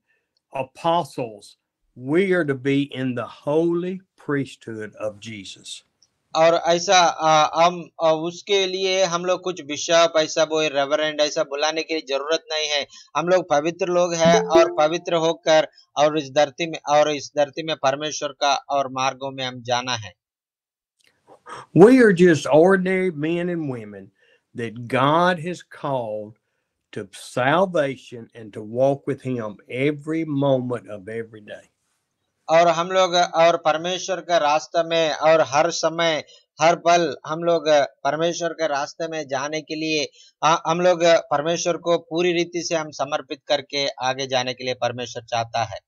apostles. We are to be in the holy priesthood of Jesus. और ऐसा हम उसके लिए हम लोग कुछ बिशप ऐसा वो रेवरेंड ऐसा बुलाने की जरूरत नहीं है। हम लोग पवित्र लोग हैं और पवित्र होकर और इस धरती में परमेश्वर का और मार्गों में हम जाना है। We are just ordinary men and women that God has called to salvation and to walk with Him every moment of every day. और हम लोग और परमेश्वर का रास्ता में और हर समय हर पल हम लोग परमेश्वर के रास्ते में जाने के लिए हम लोग परमेश्वर को पूरी रीति से हम समर्पित करके आगे जाने के लिए परमेश्वर चाहता है।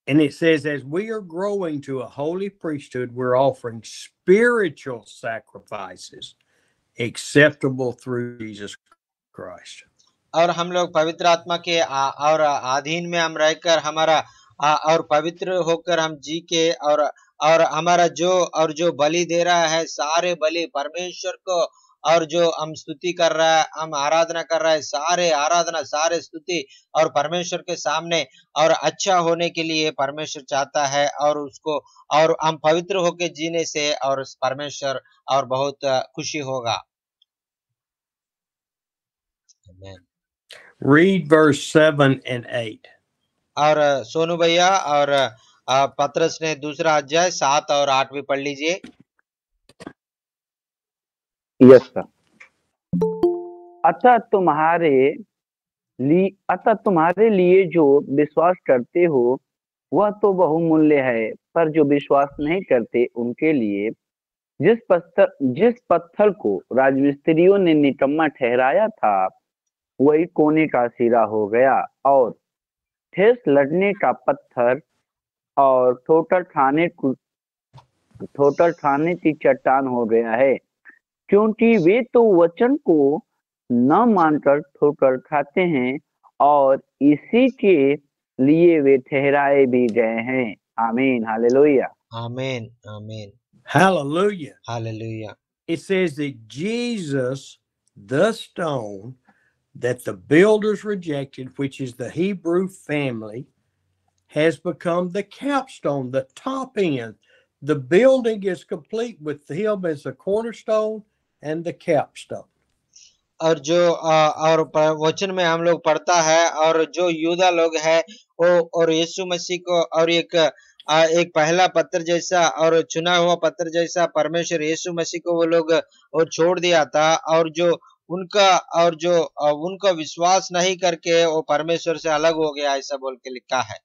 And it says, as we are growing to a holy priesthood, we're offering spiritual sacrifices acceptable through Jesus Christ. और हम लोग पवित्र आत्मा के और अधीन में हम रहकर हमारा और पवित्र होकर हम जी के और हमारा जो बलि दे रहा है सारे बलि परमेश्वर को और जो हम स्तुति कर रहा है हम आराधना कर रहा है सारे आराधना सारे स्तुति और परमेश्वर के सामने और अच्छा होने के लिए परमेश्वर चाहता है और उसको और हम पवित्र होके जीने से और परमेश्वर और बहुत खुशी होगा। Amen. Read verse 7 and 8. और सोनू भैया और पत्रस ने दूसरा अध्याय 7 और 8 भी पढ़ लीजिए। Yes sir. अतः तुम्हारे लिए जो विश्वास करते हो वह तो बहुमूल्य है, पर जो विश्वास नहीं करते उनके लिए जिस पत्थर को राजमिस्त्रियों ने निकम्मा ठहराया था वही कोने का सिरा हो गया और ठेस लड़ने का पत्थर और ठोकर खाने की चट्टान हो गया है, क्योंकि वे तो वचन को न मानकर ठोकर खाते हैं और इसी के लिए वे ठहराए भी गए हैं। आमीन। हालेलुया। आमीन आमीन। Hallelujah. Hallelujah. It says that Jesus, the stone that the builders rejected, which is the Hebrew family, has become the capstone, the top end. The building is complete with him as the cornerstone and the capstone. और जो और वचन में हम लोग पढ़ता है और जो यूदा लोग है वो और यीशु मसीह को और एक एक पहला पत्र जैसा और चुना हुआ पत्र जैसा परमेश्वर यीशु मसीह को वो लोग वो छोड़ दिया था, और जो उनका उनका विश्वास नहीं करके वो परमेश्वर से अलग हो गया, ऐसा बोल के लिखा है।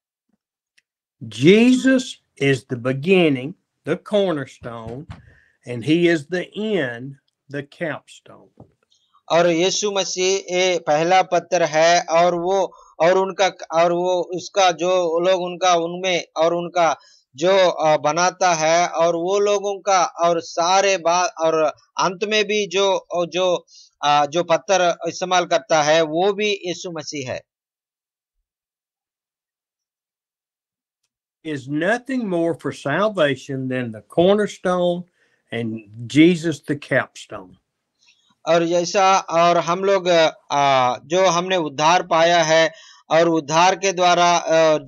Jesus is the beginning, the cornerstone, and he is the end, the capstone. और यीशु मसीह ये पहला पत्र है, और वो उसका जो लोग उनका उनमें और उनका जो बनाता है, और वो लोगों का और सारे बात और अंत में भी जो पत्थर इस्तेमाल करता है वो भी यीशु मसीह है। Is nothing more for salvation than the cornerstone and Jesus the capstone. और जैसा और हम लोग जो हमने उद्धार पाया है, और उद्धार के द्वारा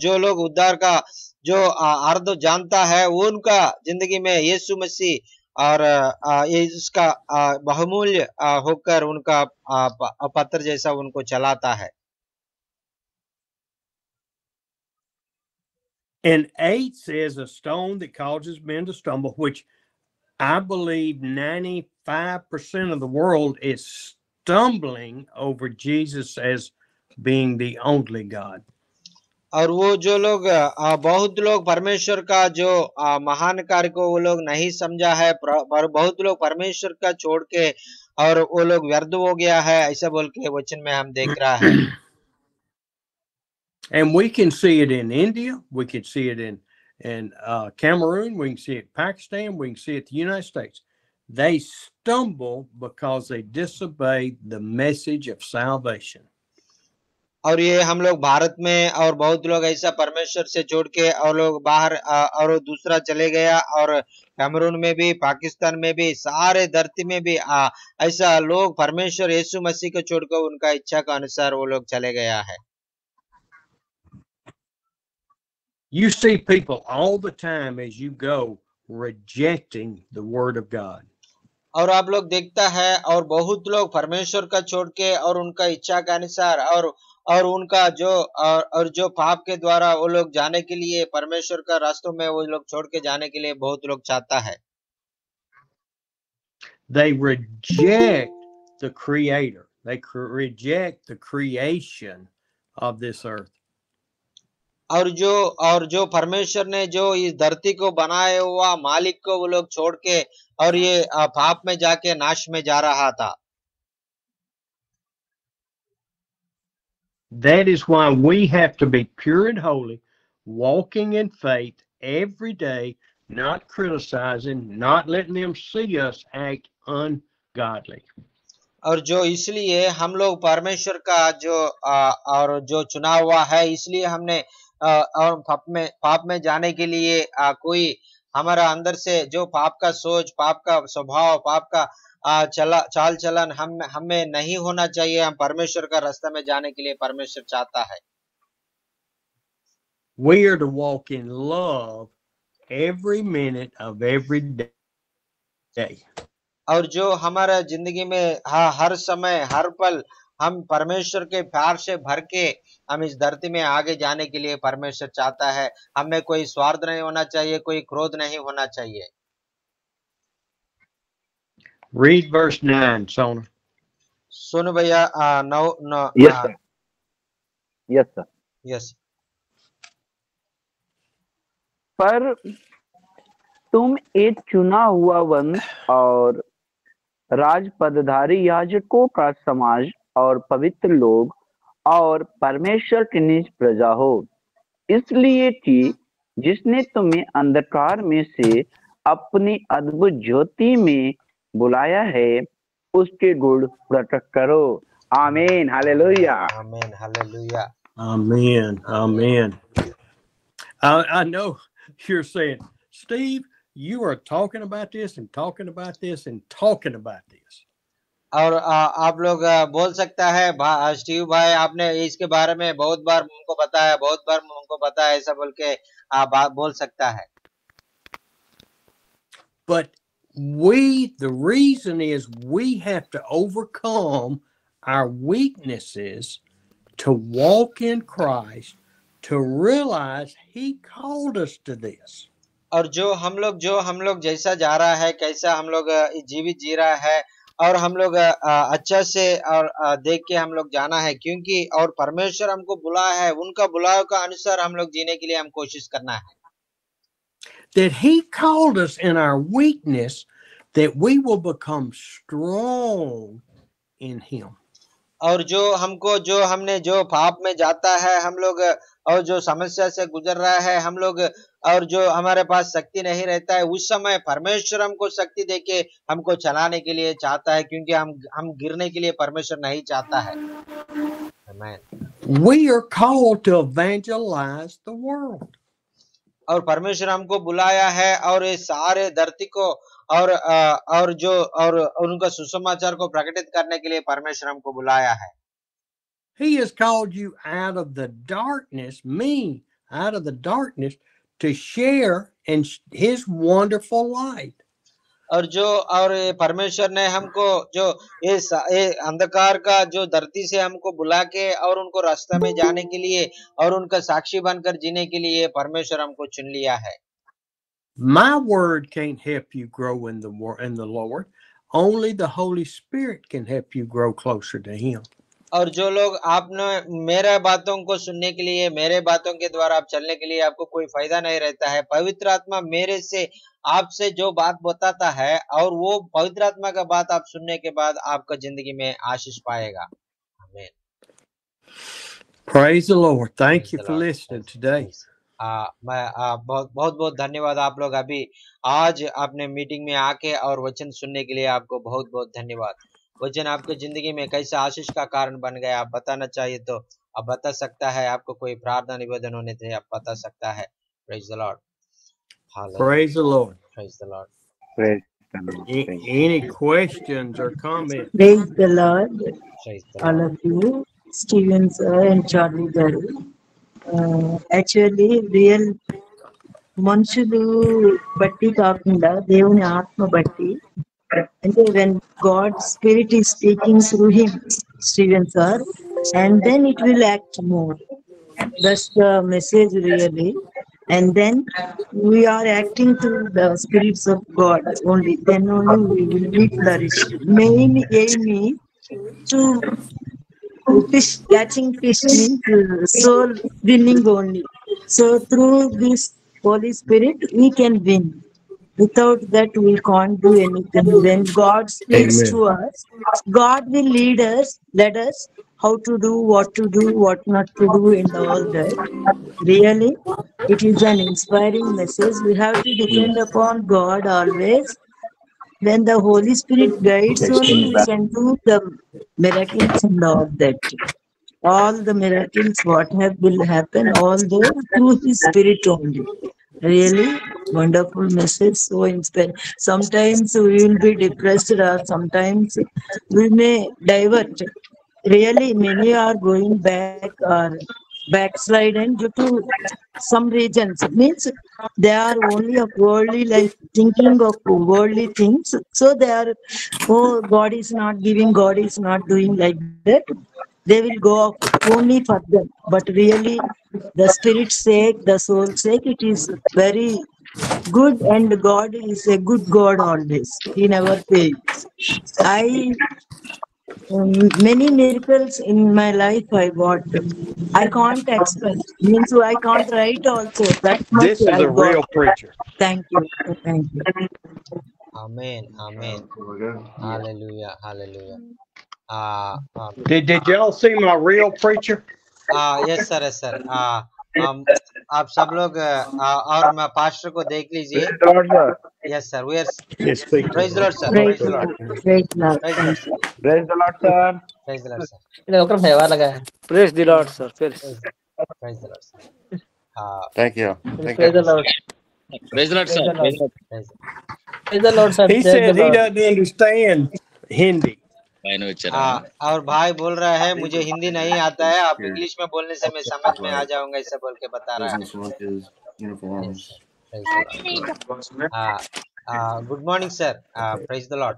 जो लोग उद्धार का जो अर्थ जानता है, वो उनका जिंदगी में यीशु मसीह और ये इसका बहुमूल्य होकर उनका पत्थर जैसा उनको चलाता है। And 8 says a stone that causes men to stumble, which I believe 95% of the world is stumbling over Jesus as being the only God. और वो जो लोग बहुत लोग परमेश्वर का जो महान कार्य को वो लोग नहीं समझा है, पर बहुत लोग परमेश्वर का छोड़ के और वो लोग व्यर्थ हो गया है, ऐसा बोल के वचन में हम देख रहा है। And we can see it in India, we can see it in Cameroon, we can see it in Pakistan, we can see it in the United States. They stumble because they disobey the message of salvation. और ये हम लोग भारत में और बहुत लोग ऐसा परमेश्वर से जोड़ के और लोग बाहर और दूसरा चले गया, और कैमरून में भी, पाकिस्तान में भी, सारे धरती में भी ऐसा लोग परमेश्वर यीशु मसीह को छोड़कर उनका इच्छा के अनुसार वो लोग चले गया है। You see people all the time as you go rejecting the word of God. और आप लोग देखता है और बहुत लोग परमेश्वर का छोड़ के और उनका इच्छा के अनुसार और उनका जो पाप के द्वारा वो लोग जाने के लिए परमेश्वर का रास्तों में वो लोग छोड़ के जाने के लिए बहुत लोग चाहता है। They reject the creator. They reject the creation of this earth. और जो परमेश्वर ने जो इस धरती को बनाया हुआ मालिक को वो लोग छोड़ के और ये पाप में जाके नाश में जा रहा था। That is why we have to be pure and holy, walking in faith every day, not criticizing, not letting them see us act ungodly. और जो इसलिए हम लोग परमेश्वर का जो चुना हुआ है, इसलिए हमने और पाप में जाने के लिए कोई हमारा अंदर से जो पाप का सोच, पाप का स्वभाव, पाप का चाल चलन हमें नहीं होना चाहिए। हम परमेश्वर का रास्ता में जाने के लिए परमेश्वर चाहता है। We are to walk in love every minute of every day. और जो हमारा जिंदगी में हर समय हर पल हम परमेश्वर के प्यार से भर के हम इस धरती में आगे जाने के लिए परमेश्वर चाहता है। हमें कोई स्वार्थ नहीं होना चाहिए, कोई क्रोध नहीं होना चाहिए। Read verse 9, Sona. सुन भैया 9। Yes, sir. Yes, sir. Yes. पर तुम एक चुना हुआ वंश और राजपदधारी याजकों का समाज और पवित्र लोग और परमेश्वर की निज प्रजा हो, इसलिए कि जिसने तुम्हें अंधकार में से अपनी अद्भुत ज्योति में बुलाया है, उसके गुण प्रकट करो। आमीन, हालेलुया। आमीन, hallelujah. Amen. Amen. I know you're saying, Steve, you are talking about this and talking about this and talking about this. और आप लोग बोल सकता है स्टीव भाई, आपने इसके बारे में बहुत बार हमको बताया, बहुत बार हमको बताया, ऐसा बोल के आप बोल सकता है। But the reason is we have to overcome our weaknesses to walk in Christ, to realize He called us to this. और जो हम लोग जैसा जा रहा है, कैसा हम लोग जीवित जी रहा है, और हम लोग अच्छा से और देख के हम लोग जाना है, क्योंकि और परमेश्वर हमको बुलाया है, उनका बुलाव का अनुसार हम लोग जीने के लिए हम कोशिश करना है। That He called us in our weakness, that we will become strong in Him. और जो हमने जो पाप में जाता है हम लोग, और जो समस्या से गुजर रहा है हम लोग, और जो हमारे पास शक्ति नहीं रहता है, उस समय परमेश्वर हमको शक्ति देके हमको चलाने के लिए चाहता है, क्योंकि हम गिरने के लिए परमेश्वर नहीं चाहता है। आमीन। We are called to evangelize the world. और परमेश्वर हमको बुलाया है, और ये सारे धरती को और उनका सुसमाचार को प्रकटित करने के लिए परमेश्वर हमको बुलाया है। He has called you out of the darkness, me, out of the darkness, to share in His wonderful light. और परमेश्वर ने हमको जो ये अंधकार का जो धरती से हमको बुला के और उनको रास्ते में जाने के लिए और उनका साक्षी बनकर जीने के लिए परमेश्वर हमको चुन लिया है। My word can't help you grow in the Lord. Only the Holy Spirit can help you grow closer to Him. और जो लोग आपने मेरे बातों को सुनने के लिए, मेरे बातों के द्वारा आप चलने के लिए आपको कोई फायदा नहीं रहता है। पवित्र आत्मा मेरे से आपसे जो बात बताता है, और वो पवित्र आत्मा का बात आप सुनने के बाद आपका जिंदगी में आशीष पाएगा। आमीन। Praise the Lord. Thank you for listening today. मैं बहुत धन्यवाद। आप लोग अभी आज आपने मीटिंग में आके और वचन सुनने के लिए आपको बहुत धन्यवाद। वचन आपके जिंदगी में कैसा आशीष का कारण बन गया, आप बताना चाहिए तो आप बता सकता है। आपको कोई प्रार्थना निवेदन होने थे, आप बता सकता है। Praise the Lord. Praise the Lord. Praise the Lord. Praise the Lord. Any questions or comments? Praise the Lord, Praise the all Lord. of you, Steven sir and Charlie garu. Actually, real మనుషులు బట్టి కాకుండా దేవుని ఆత్మ బట్టి, అంటే when God's spirit is speaking through him, Steven sir, and then it will act more. That's the message really. And then we are acting through the spirits of God only. Then only we will be flourished. Main aim is to catching fish means soul winning only. So through this Holy Spirit we can win. Without that we can't do anything. When God speaks to us, God will lead us how to do, what to do, what not to do, and all that. Really, it is an inspiring message. We have to depend upon God always. When the Holy Spirit guides only, we can do the miracles and all that. All the miracles what will happen, all those through His Spirit only. Really wonderful message, so inspiring. Sometimes we will be depressed, or sometimes we may divert. Really, many are going back or backsliding due to some reasons. It means they are only of worldly life, thinking of worldly things. So they are, oh, God is not giving, God is not doing, like that. They will go off only for them. But really, the spirit's sake, the soul's sake, it is very good, and God is a good God always. He never fails. Many miracles in my life I got. I can't express. Means I can't write also. That much This is I a real got. preacher. Thank you. Thank you. Amen. Amen. Hallelujah. Hallelujah. Did y'all see my real preacher? Yes sir, yes sir. आप सब लोग और मैं पास्टर को देख लीजिए। Praise the Lord, sir. Yes sir. We are. Yes, speak to Praise the Lord, sir. Praise Praise the Lord. Praise Lord. Praise the Lord, sir. Praise the Lord, sir. Praise the Lord, sir. Praise the Lord, sir. Praise. Praise the Lord, sir. Thank you. Praise the Lord. Praise the Lord, sir. Praise the Lord. Praise Praise the Lord, sir. He Praise said the he Lord. doesn't understand Hindi. పైన వచ్చారా? और भाई बोल रहा है मुझे हिंदी नहीं आता है, आप इंग्लिश में बोलने से मैं समझ में आ जाऊंगा, ऐसा बोल के बता रहा है। Good morning sir. Praise the Lord.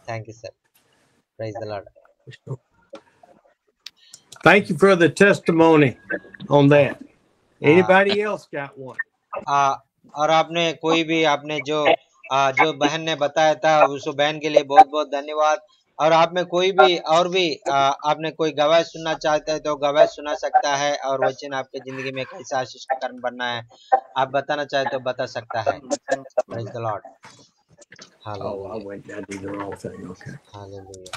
Thank you sir. Praise the Lord. Thank you for the testimony on that. Anybody else got one? और आपने कोई भी आपने जो बहन ने बताया था उस बहन के लिए बहुत बहुत धन्यवाद। और आप में कोई भी और भी आपने कोई गवाही सुनना चाहते हैं तो गवाही सुना सकता है और वचन आपके जिंदगी में कैसा आशीष का कारण बनना है आप बताना चाहे तो बता सकता है। Praise the Lord. Oh, I did the wrong thing. Okay. Hallelujah.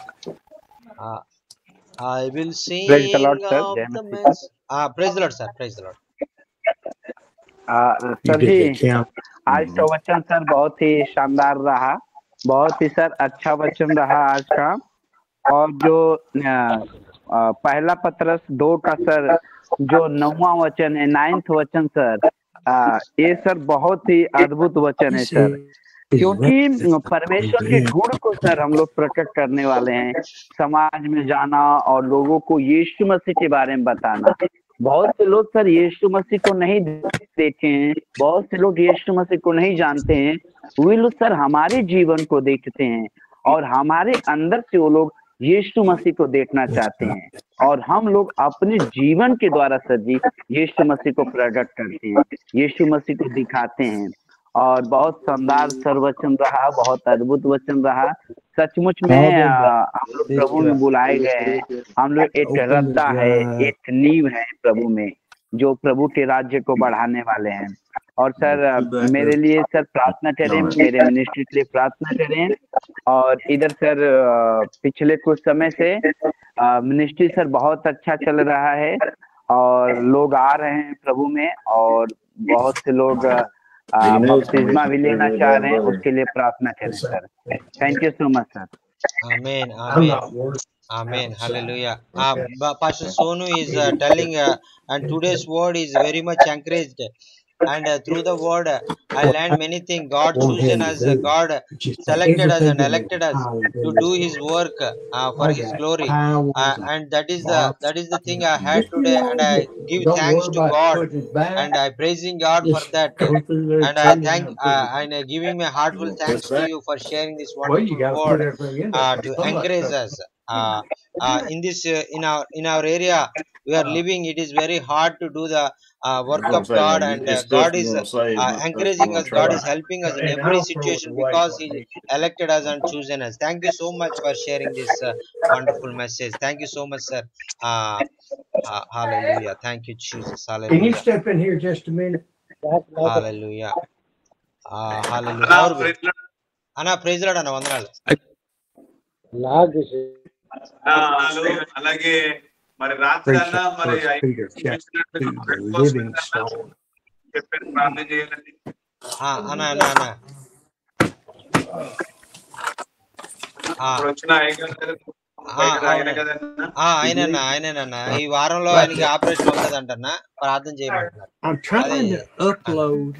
I will sing Praise the Lord, sir. of Jai the Masihi. mess. Praise the Lord, sir. Praise the Lord. You sir did the जी count. आज का वचन सर बहुत ही शानदार रहा, बहुत ही सर अच्छा वचन रहा आज का। और जो पहला पत्रस 2 का सर जो 9वां वचन है, 9th वचन सर, ये सर बहुत ही अद्भुत वचन है सर, क्योंकि परमेश्वर के गुण को सर हम लोग प्रकट करने वाले हैं, समाज में जाना और लोगों को यीशु मसीह के बारे में बताना। बहुत से लोग सर यीशु मसीह को नहीं देखे हैं, बहुत से लोग यीशु मसीह को नहीं जानते हैं, वे लोग सर हमारे जीवन को देखते हैं और हमारे अंदर से वो लोग यीशु मसीह को देखना चाहते हैं और हम लोग अपने जीवन के द्वारा सर जी यीशु मसीह को प्रकट करते हैं, यीशु मसीह को दिखाते हैं। और बहुत शानदार सर वचन रहा, बहुत अद्भुत वचन रहा। सचमुच में हम लोग प्रभु में बुलाए गए हैं, हम लोग एक रद्दा है, एक नींव है प्रभु में, जो प्रभु के राज्य को बढ़ाने वाले हैं। और सर मेरे लिए सर प्रार्थना करें, मेरे मिनिस्ट्री के लिए प्रार्थना करें। और इधर सर पिछले कुछ समय से मिनिस्ट्री सर बहुत अच्छा चल रहा है और लोग आ रहे हैं प्रभु में और बहुत से लोग बपतिस्मा भी लेना चाह रहे हैं, उसके लिए प्रार्थना करें sir. Thank you so much sir. Amen. Amen. Amen. Hallelujah. Pastor Sonu is telling, and today's word is very much encouraged. And through the word, I learned many things. God chosen us, God selected us and elected us to do His work for His glory. And that is the thing I had today. And I give thanks to God, and I praising God for that. And I thank and giving my heartful thanks to you for sharing this wonderful word to encourage us. In this in our area we are living, it is very hard to do the work of God, and God is encouraging us, God is helping us in every situation because He elected us and chosen us. Thank you so much for sharing this wonderful message. Thank you so much, sir. Hallelujah. Thank you, Jesus. Can you Hallelujah. step in here just a minute? Hallelujah. Hallelujah. Anna, praise the Lord. Anna, వందనాలు. అలాగే మరి రాత్రి అన్నా మరి living stone. చెప్పారు ప్రార్థన చేయాలని. అన్న వచ్చిన ఆయనన్నా ఈ వారంలో ఆయనకి ఆపరేషన్ ఉంటదంటన్నా, ప్రార్థన చేయమంటున్నారు. I'm trying to upload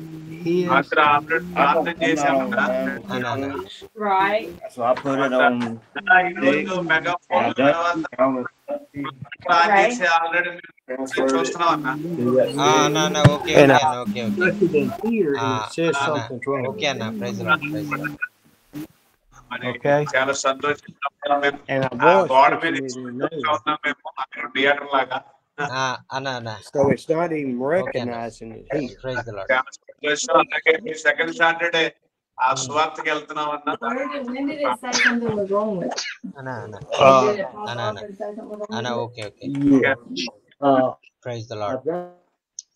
his. ప్రార్థన చేశామన్నా. Right. So I put it on. ఈరోజు మెగాఫోన్ చేసి ఆల్రెడీ చూస్తున్నాం అన్న. Okay Plugged it in here and it says something's wrong. Okay అన్న, ప్రైజ్ లార్డ్. Okay. చాలా సంతోషంగా And I was గోడ putting మీద it in there. ఉన్నాం మేము థియేటర్ లాగా. అన్న So it's not even recognizing it here. Praise the Lord. చాలా సంతోషం. అలాగే మీ సెకండ్ సాటర్డే ఆ సువార్తకి వెళ్తున్నాం అన్న. When did it say something was wrong with it? అన్న okay. Yeah. Praise the Lord.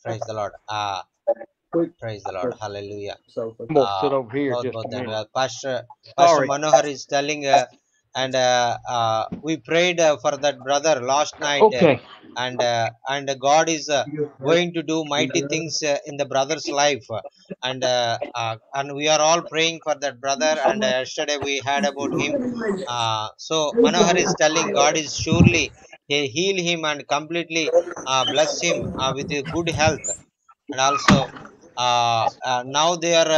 Praise the Lord. Praise the Lord. Hallelujah. I'm gonna sit over here just a minute. धन्यवाद. Pastor Manohar is telling, and we prayed for that brother last night. Okay. And God is going to do mighty things in the brother's life, and we are all praying for that brother. And yesterday we heard about him. So Manohar is telling God is surely heal him and completely bless him with good health. And also now they are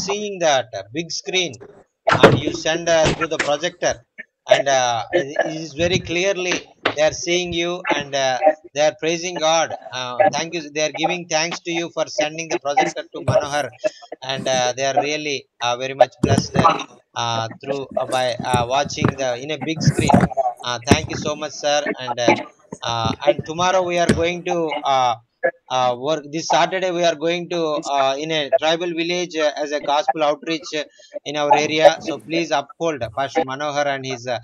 seeing that big screen, and you send through the projector, and it is very clearly they are seeing you, and they are praising God. Thank you, they are giving thanks to you for sending the projector to Manohar, and they are really very much blessed through by watching the in a big screen. Thank you so much, sir. And And tomorrow we are going to work. This Saturday we are going to in a tribal village as a gospel outreach in our area. So please uphold Pastor Manohar and his a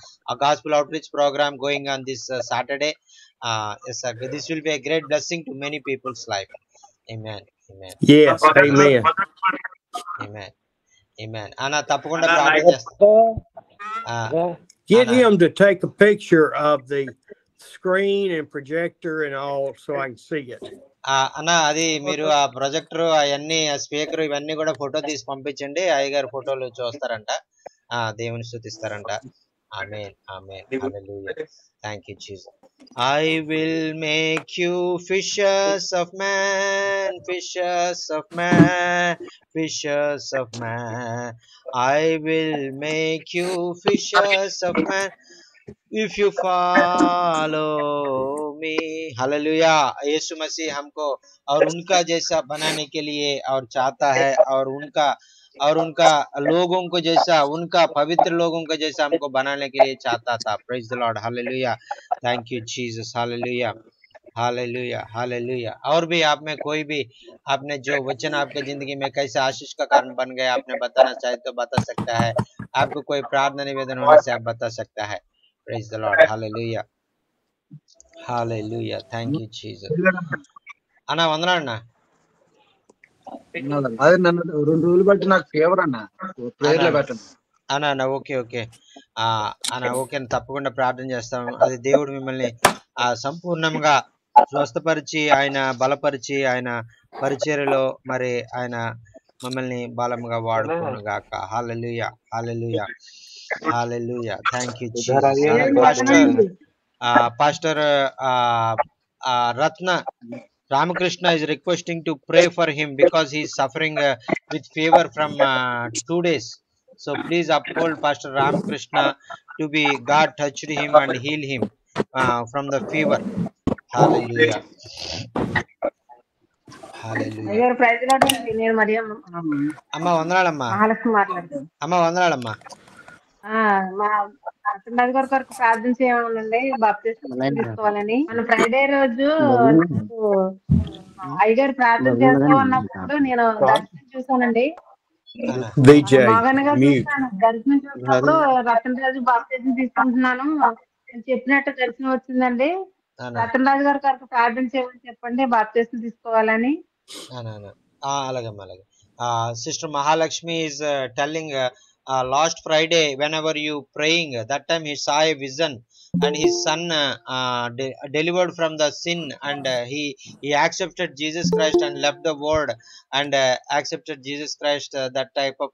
gospel outreach program going on this Saturday. Yes, sir. This will be a great blessing to many people's life. Amen. Amen. Yes, amen. Amen. Amen. Anna తప్పకుండా ప్రార్థన చేస్తా. Get him to take a picture of the screen and projector and all so I can see it. అన్న అది మీరు ఆ ప్రొజెక్టర్ అవన్నీ స్పీకర్ ఇవన్నీ కూడా ఫోటో తీసి పంపించండి. అయ్యగారు ఫోటోలు చూస్తారంట, దేవుని స్తుతిస్తారంట. Amen amen hallelujah. Thank you Jesus. I will make you fishers of men, fishers of men, fishers of men. I will make you fishers of men if you follow me. Hallelujah. Yeshu Masih हमको और उनका जैसा बनाने के लिए और चाहता है, और उनका लोगों को जैसा, उनका पवित्र लोगों को जैसा हमको बनाने के लिए चाहता था. Praise the Lord. Hallelujah. Thank you Jesus. Hallelujah hallelujah hallelujah. और भी आप में कोई भी आपने जो वचन आपके जिंदगी में कैसे आशीष का कारण बन गया, आपने बताना चाहे तो बता सकता है. आपको कोई प्रार्थना निवेदन होने से आप बता सकता है. Praise the Lord. Hallelujah. Hallelujah. Thank you, Jesus. అన్న వందనాలు అన్న. అదే నన్ను 2 రోజులు బట్టి నాకు ఫీవర్ అన్న, ప్రేయర్లో పెట్టండి అన్న. ఓకే ఓకే అన్న, ఓకే తప్పకుండా ప్రార్థన చేస్తాం. అది దేవుడు మిమ్మల్ని సంపూర్ణంగా స్వస్థపరిచి, ఆయన బలపరిచి, ఆయన పరిచర్యలో మరి ఆయన మమ్మల్ని బలంగా వాడుకోను గాక. Hallelujah hallelujah hallelujah. Thank you Jesus. Pastor Ratna Ramakrishna is requesting to pray for him because he is suffering with fever from 2 days. So please uphold Pastor Ramakrishna to be God touched him and heal him from the fever. Hallelujah. Hallelujah. అమ్మ వందనాలమ్మా. అమ్మ వందనాలమ్మా. మా అతని గారి కొరకు ప్రార్థన చేయమనండి, బాప్తిసం తీసుకోవాలని. మన ఫ్రైడే రోజు అయ్యగారు ప్రార్థన చేస్తూ ఉన్నప్పుడు నేను దర్శనం చూసానండి. మగన్ గారు చూసాను. దర్శనం చూసినప్పుడు రతన్ రాజు బాప్తిసం తీసుకుంటున్నాను అని చెప్పినట్టు దర్శనం వచ్చిందండి. రతన్ రాజు గారి కొరకు ప్రార్థన చేయమని చెప్పండి, బాప్తిసం తీసుకోవాలని. అలాగమ్మా అలాగే. Sister Mahalakshmi is telling last Friday whenever you praying, that time he saw a vision and his son delivered from the sin, and he accepted Jesus Christ and left the world and accepted Jesus Christ. That type of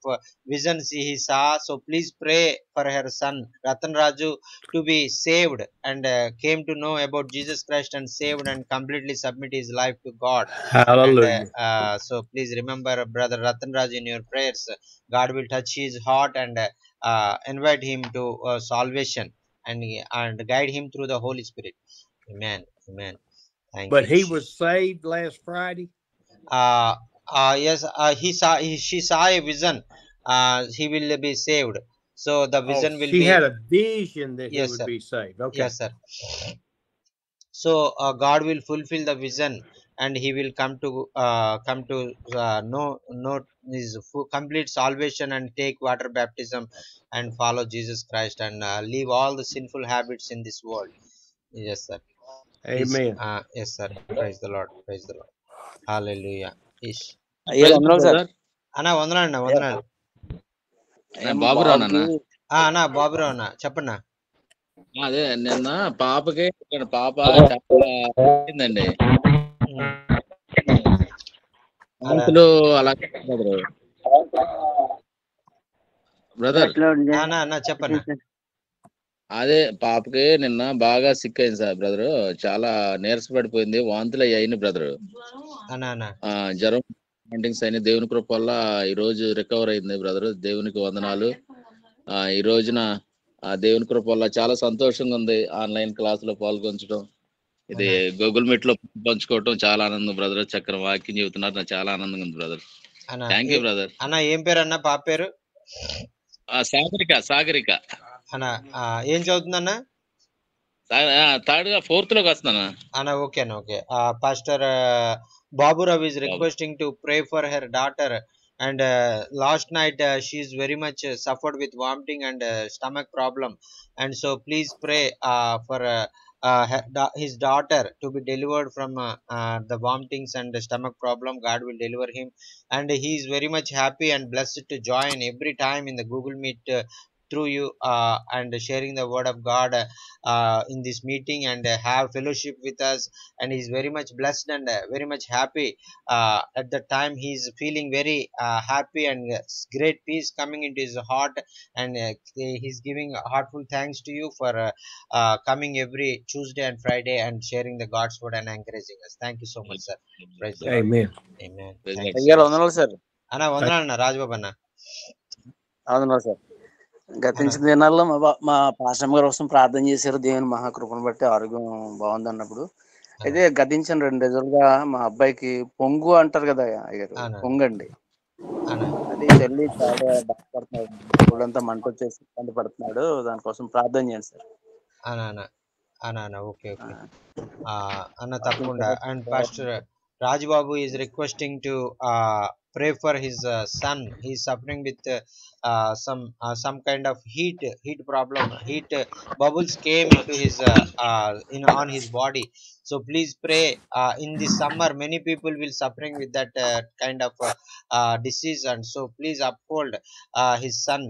visions he saw. So please pray for her son Ratan Raju to be saved and came to know about Jesus Christ and saved and completely submit his life to God. Hallelujah. And, so please remember brother Ratan Raju in your prayers. God will touch his heart and invite him to salvation and guide him through the Holy Spirit. Amen. Amen. Thank But you. he was saved last Friday. Yes, she saw a vision. He will be saved. So the vision will be. She had a vision that he would sir. be saved. Okay. Yes, sir. So God will fulfill the vision, and he will come to know his complete salvation and take water baptism and follow Jesus Christ and leave all the sinful habits in this world. Yes, sir. Please, Amen. yes, sir. Praise the Lord. Praise the Lord. Hallelujah. Ish. అన్నా వందనాలు. బాబురావు అన్నా బాబురావు అన్న చెప్పన్నా. అదే నిన్న పాపకి పాప చాలా వాంతులు అలా బ్రదర్. చెప్పన్నా. అదే పాపకి నిన్న బాగా సిక్ అయింది సార్ బ్రదర్, చాలా నీరసపడిపోయింది, వాంతులు అయ్యాయి బ్రదర్, జ్వరం వామిటింగ్స్ అయినాయి. దేవుని కృప వల్ల ఈ రోజు రికవర్ అయింది బ్రదర్. దేవునికి వందనాలు. ఈ రోజున దేవుని కృప వల్ల చాలా సంతోషంగా ఉంది. ఆన్లైన్ క్లాస్ లో పాల్గొనడం, ఇది గూగుల్ మీట్ లో పంచుకోవటం చాలా ఆనందం బ్రదర్. చక్కని వాక్యం చెబుతున్నారు, నాకు చాలా ఆనందంగా ఉంది బ్రదర్. Thank you brother. అన్న ఏం పేరు అన్న పాప పేరు? సాగరిక. అన్న ఏం చదువుతుందన్న? థర్డ్ గా ఫోర్త్ లోకి వస్తున్నానా? Anna, okay, no, okay. Pastor Babu Ravi is requesting to pray for her daughter. And last night she is very much suffered with vomiting and stomach problem. And so please pray for his daughter to be delivered from the vomitings and the stomach problem. God will deliver him. And he is very much happy and blessed to join every time in the Google Meet through you and sharing the word of God in this meeting and have fellowship with us. And he's very much blessed and very much happy. At the time he's feeling very happy and great peace coming into his heart. And he's giving heartful thanks to you for coming every Tuesday and Friday and sharing the God's word and encouraging us. Thank you so much, sir. Praise the Lord. Amen. Amen. Praise Thank God. you so అయ్యారు much. వందనాలు సార్. అన్న వందనాలన్న రాజబాబు అన్న. వందనాలు సార్. గతించిన దినాల్లో మా పాస్టర్ గారు కోసం ప్రార్థన చేశారు. దేవుని మహాకృపను బట్టి ఆరోగ్యం బాగుంది అన్నప్పుడు అయితే గతించిన 2 రోజులుగా మా అబ్బాయికి పొంగు అంటారు కదా అయ్యారు, పొంగండి. అది చెల్లి చాలా బాధపడుతున్నాడు, ఒళ్ళంతా మంట వచ్చేసి ఇబ్బంది పడుతున్నాడు. దానికోసం ప్రార్థన చేయండి సార్. అన్న ఓకే ఓకే అన్న తప్పకుండా. And pastor Rajbabu is requesting to pray for his son. He is suffering with some kind of heat problem. Heat bubbles came into his on his body. So please pray. In this summer many people will suffering with that kind of disease, and so please uphold his son.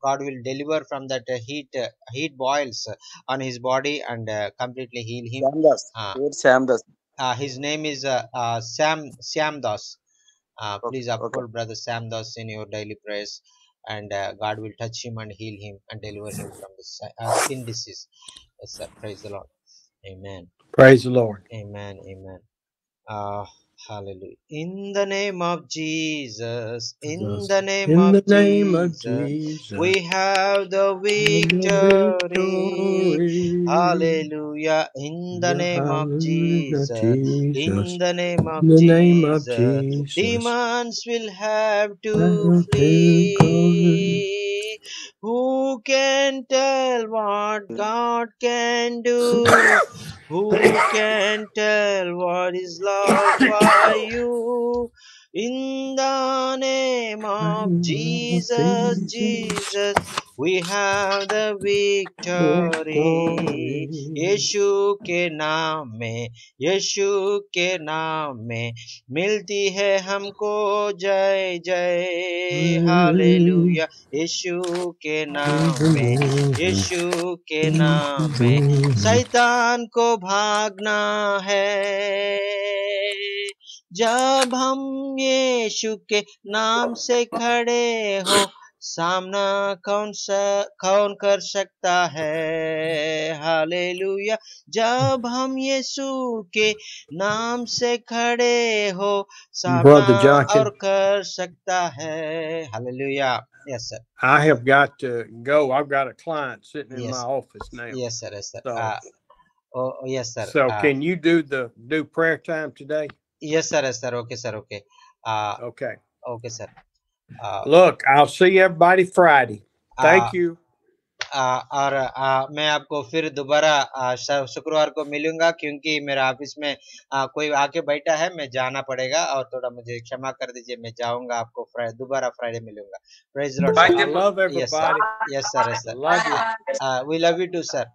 God will deliver from that heat boils on his body and completely heal him. Samdas. His name is Sam Das. Please uphold brother Sam Das in your daily prayers, and God will touch him and heal him and deliver him from the skin disease. Yes, sir. Praise the Lord. Amen. Praise the Lord. Amen. Amen. Hallelujah. In the name of Jesus, in the name of Jesus, we have the victory. Hallelujah. In the name of Jesus, in the name of Jesus, demons will have to flee. Who can tell what God can do? Who can tell what is love for you? In the name of Jesus, Jesus, we have the victory. यीशु के नाम में मिलती है हमको जय जय. हालेलुया. यीशु के नाम में शैतान को भागना है. जब हम यीशु के नाम से खड़े हो, सामना कौन कर सकता है. हालेलुया. जब हम यीशु के नाम से खड़े हो, सामना और कर सकता है. Hallelujah. Yes, sir. I have got to go. I've got a client sitting in my office now. Yes, sir. Yes, sir. So, yes, sir. So can you do prayer time today? Yes, sir. Yes, sir. Okay, sir. Okay. Okay. Okay, sir. Look, I'll see everybody Friday. Thank you. और मैं आपको फिर दोबारा शुक्रवार को मिलूंगा, क्योंकि मेरा ऑफिस में कोई आके बैठा है, मैं जाना पड़ेगा और थोड़ा मुझे क्षमा कर दीजिए. मैं जाऊंगा, आपको दोबारा फ्राइडे मिलूंगा. Praise the Lord. I love everybody. Yes, sir. Yes, sir. Yes, sir. Love you. We love you too, sir.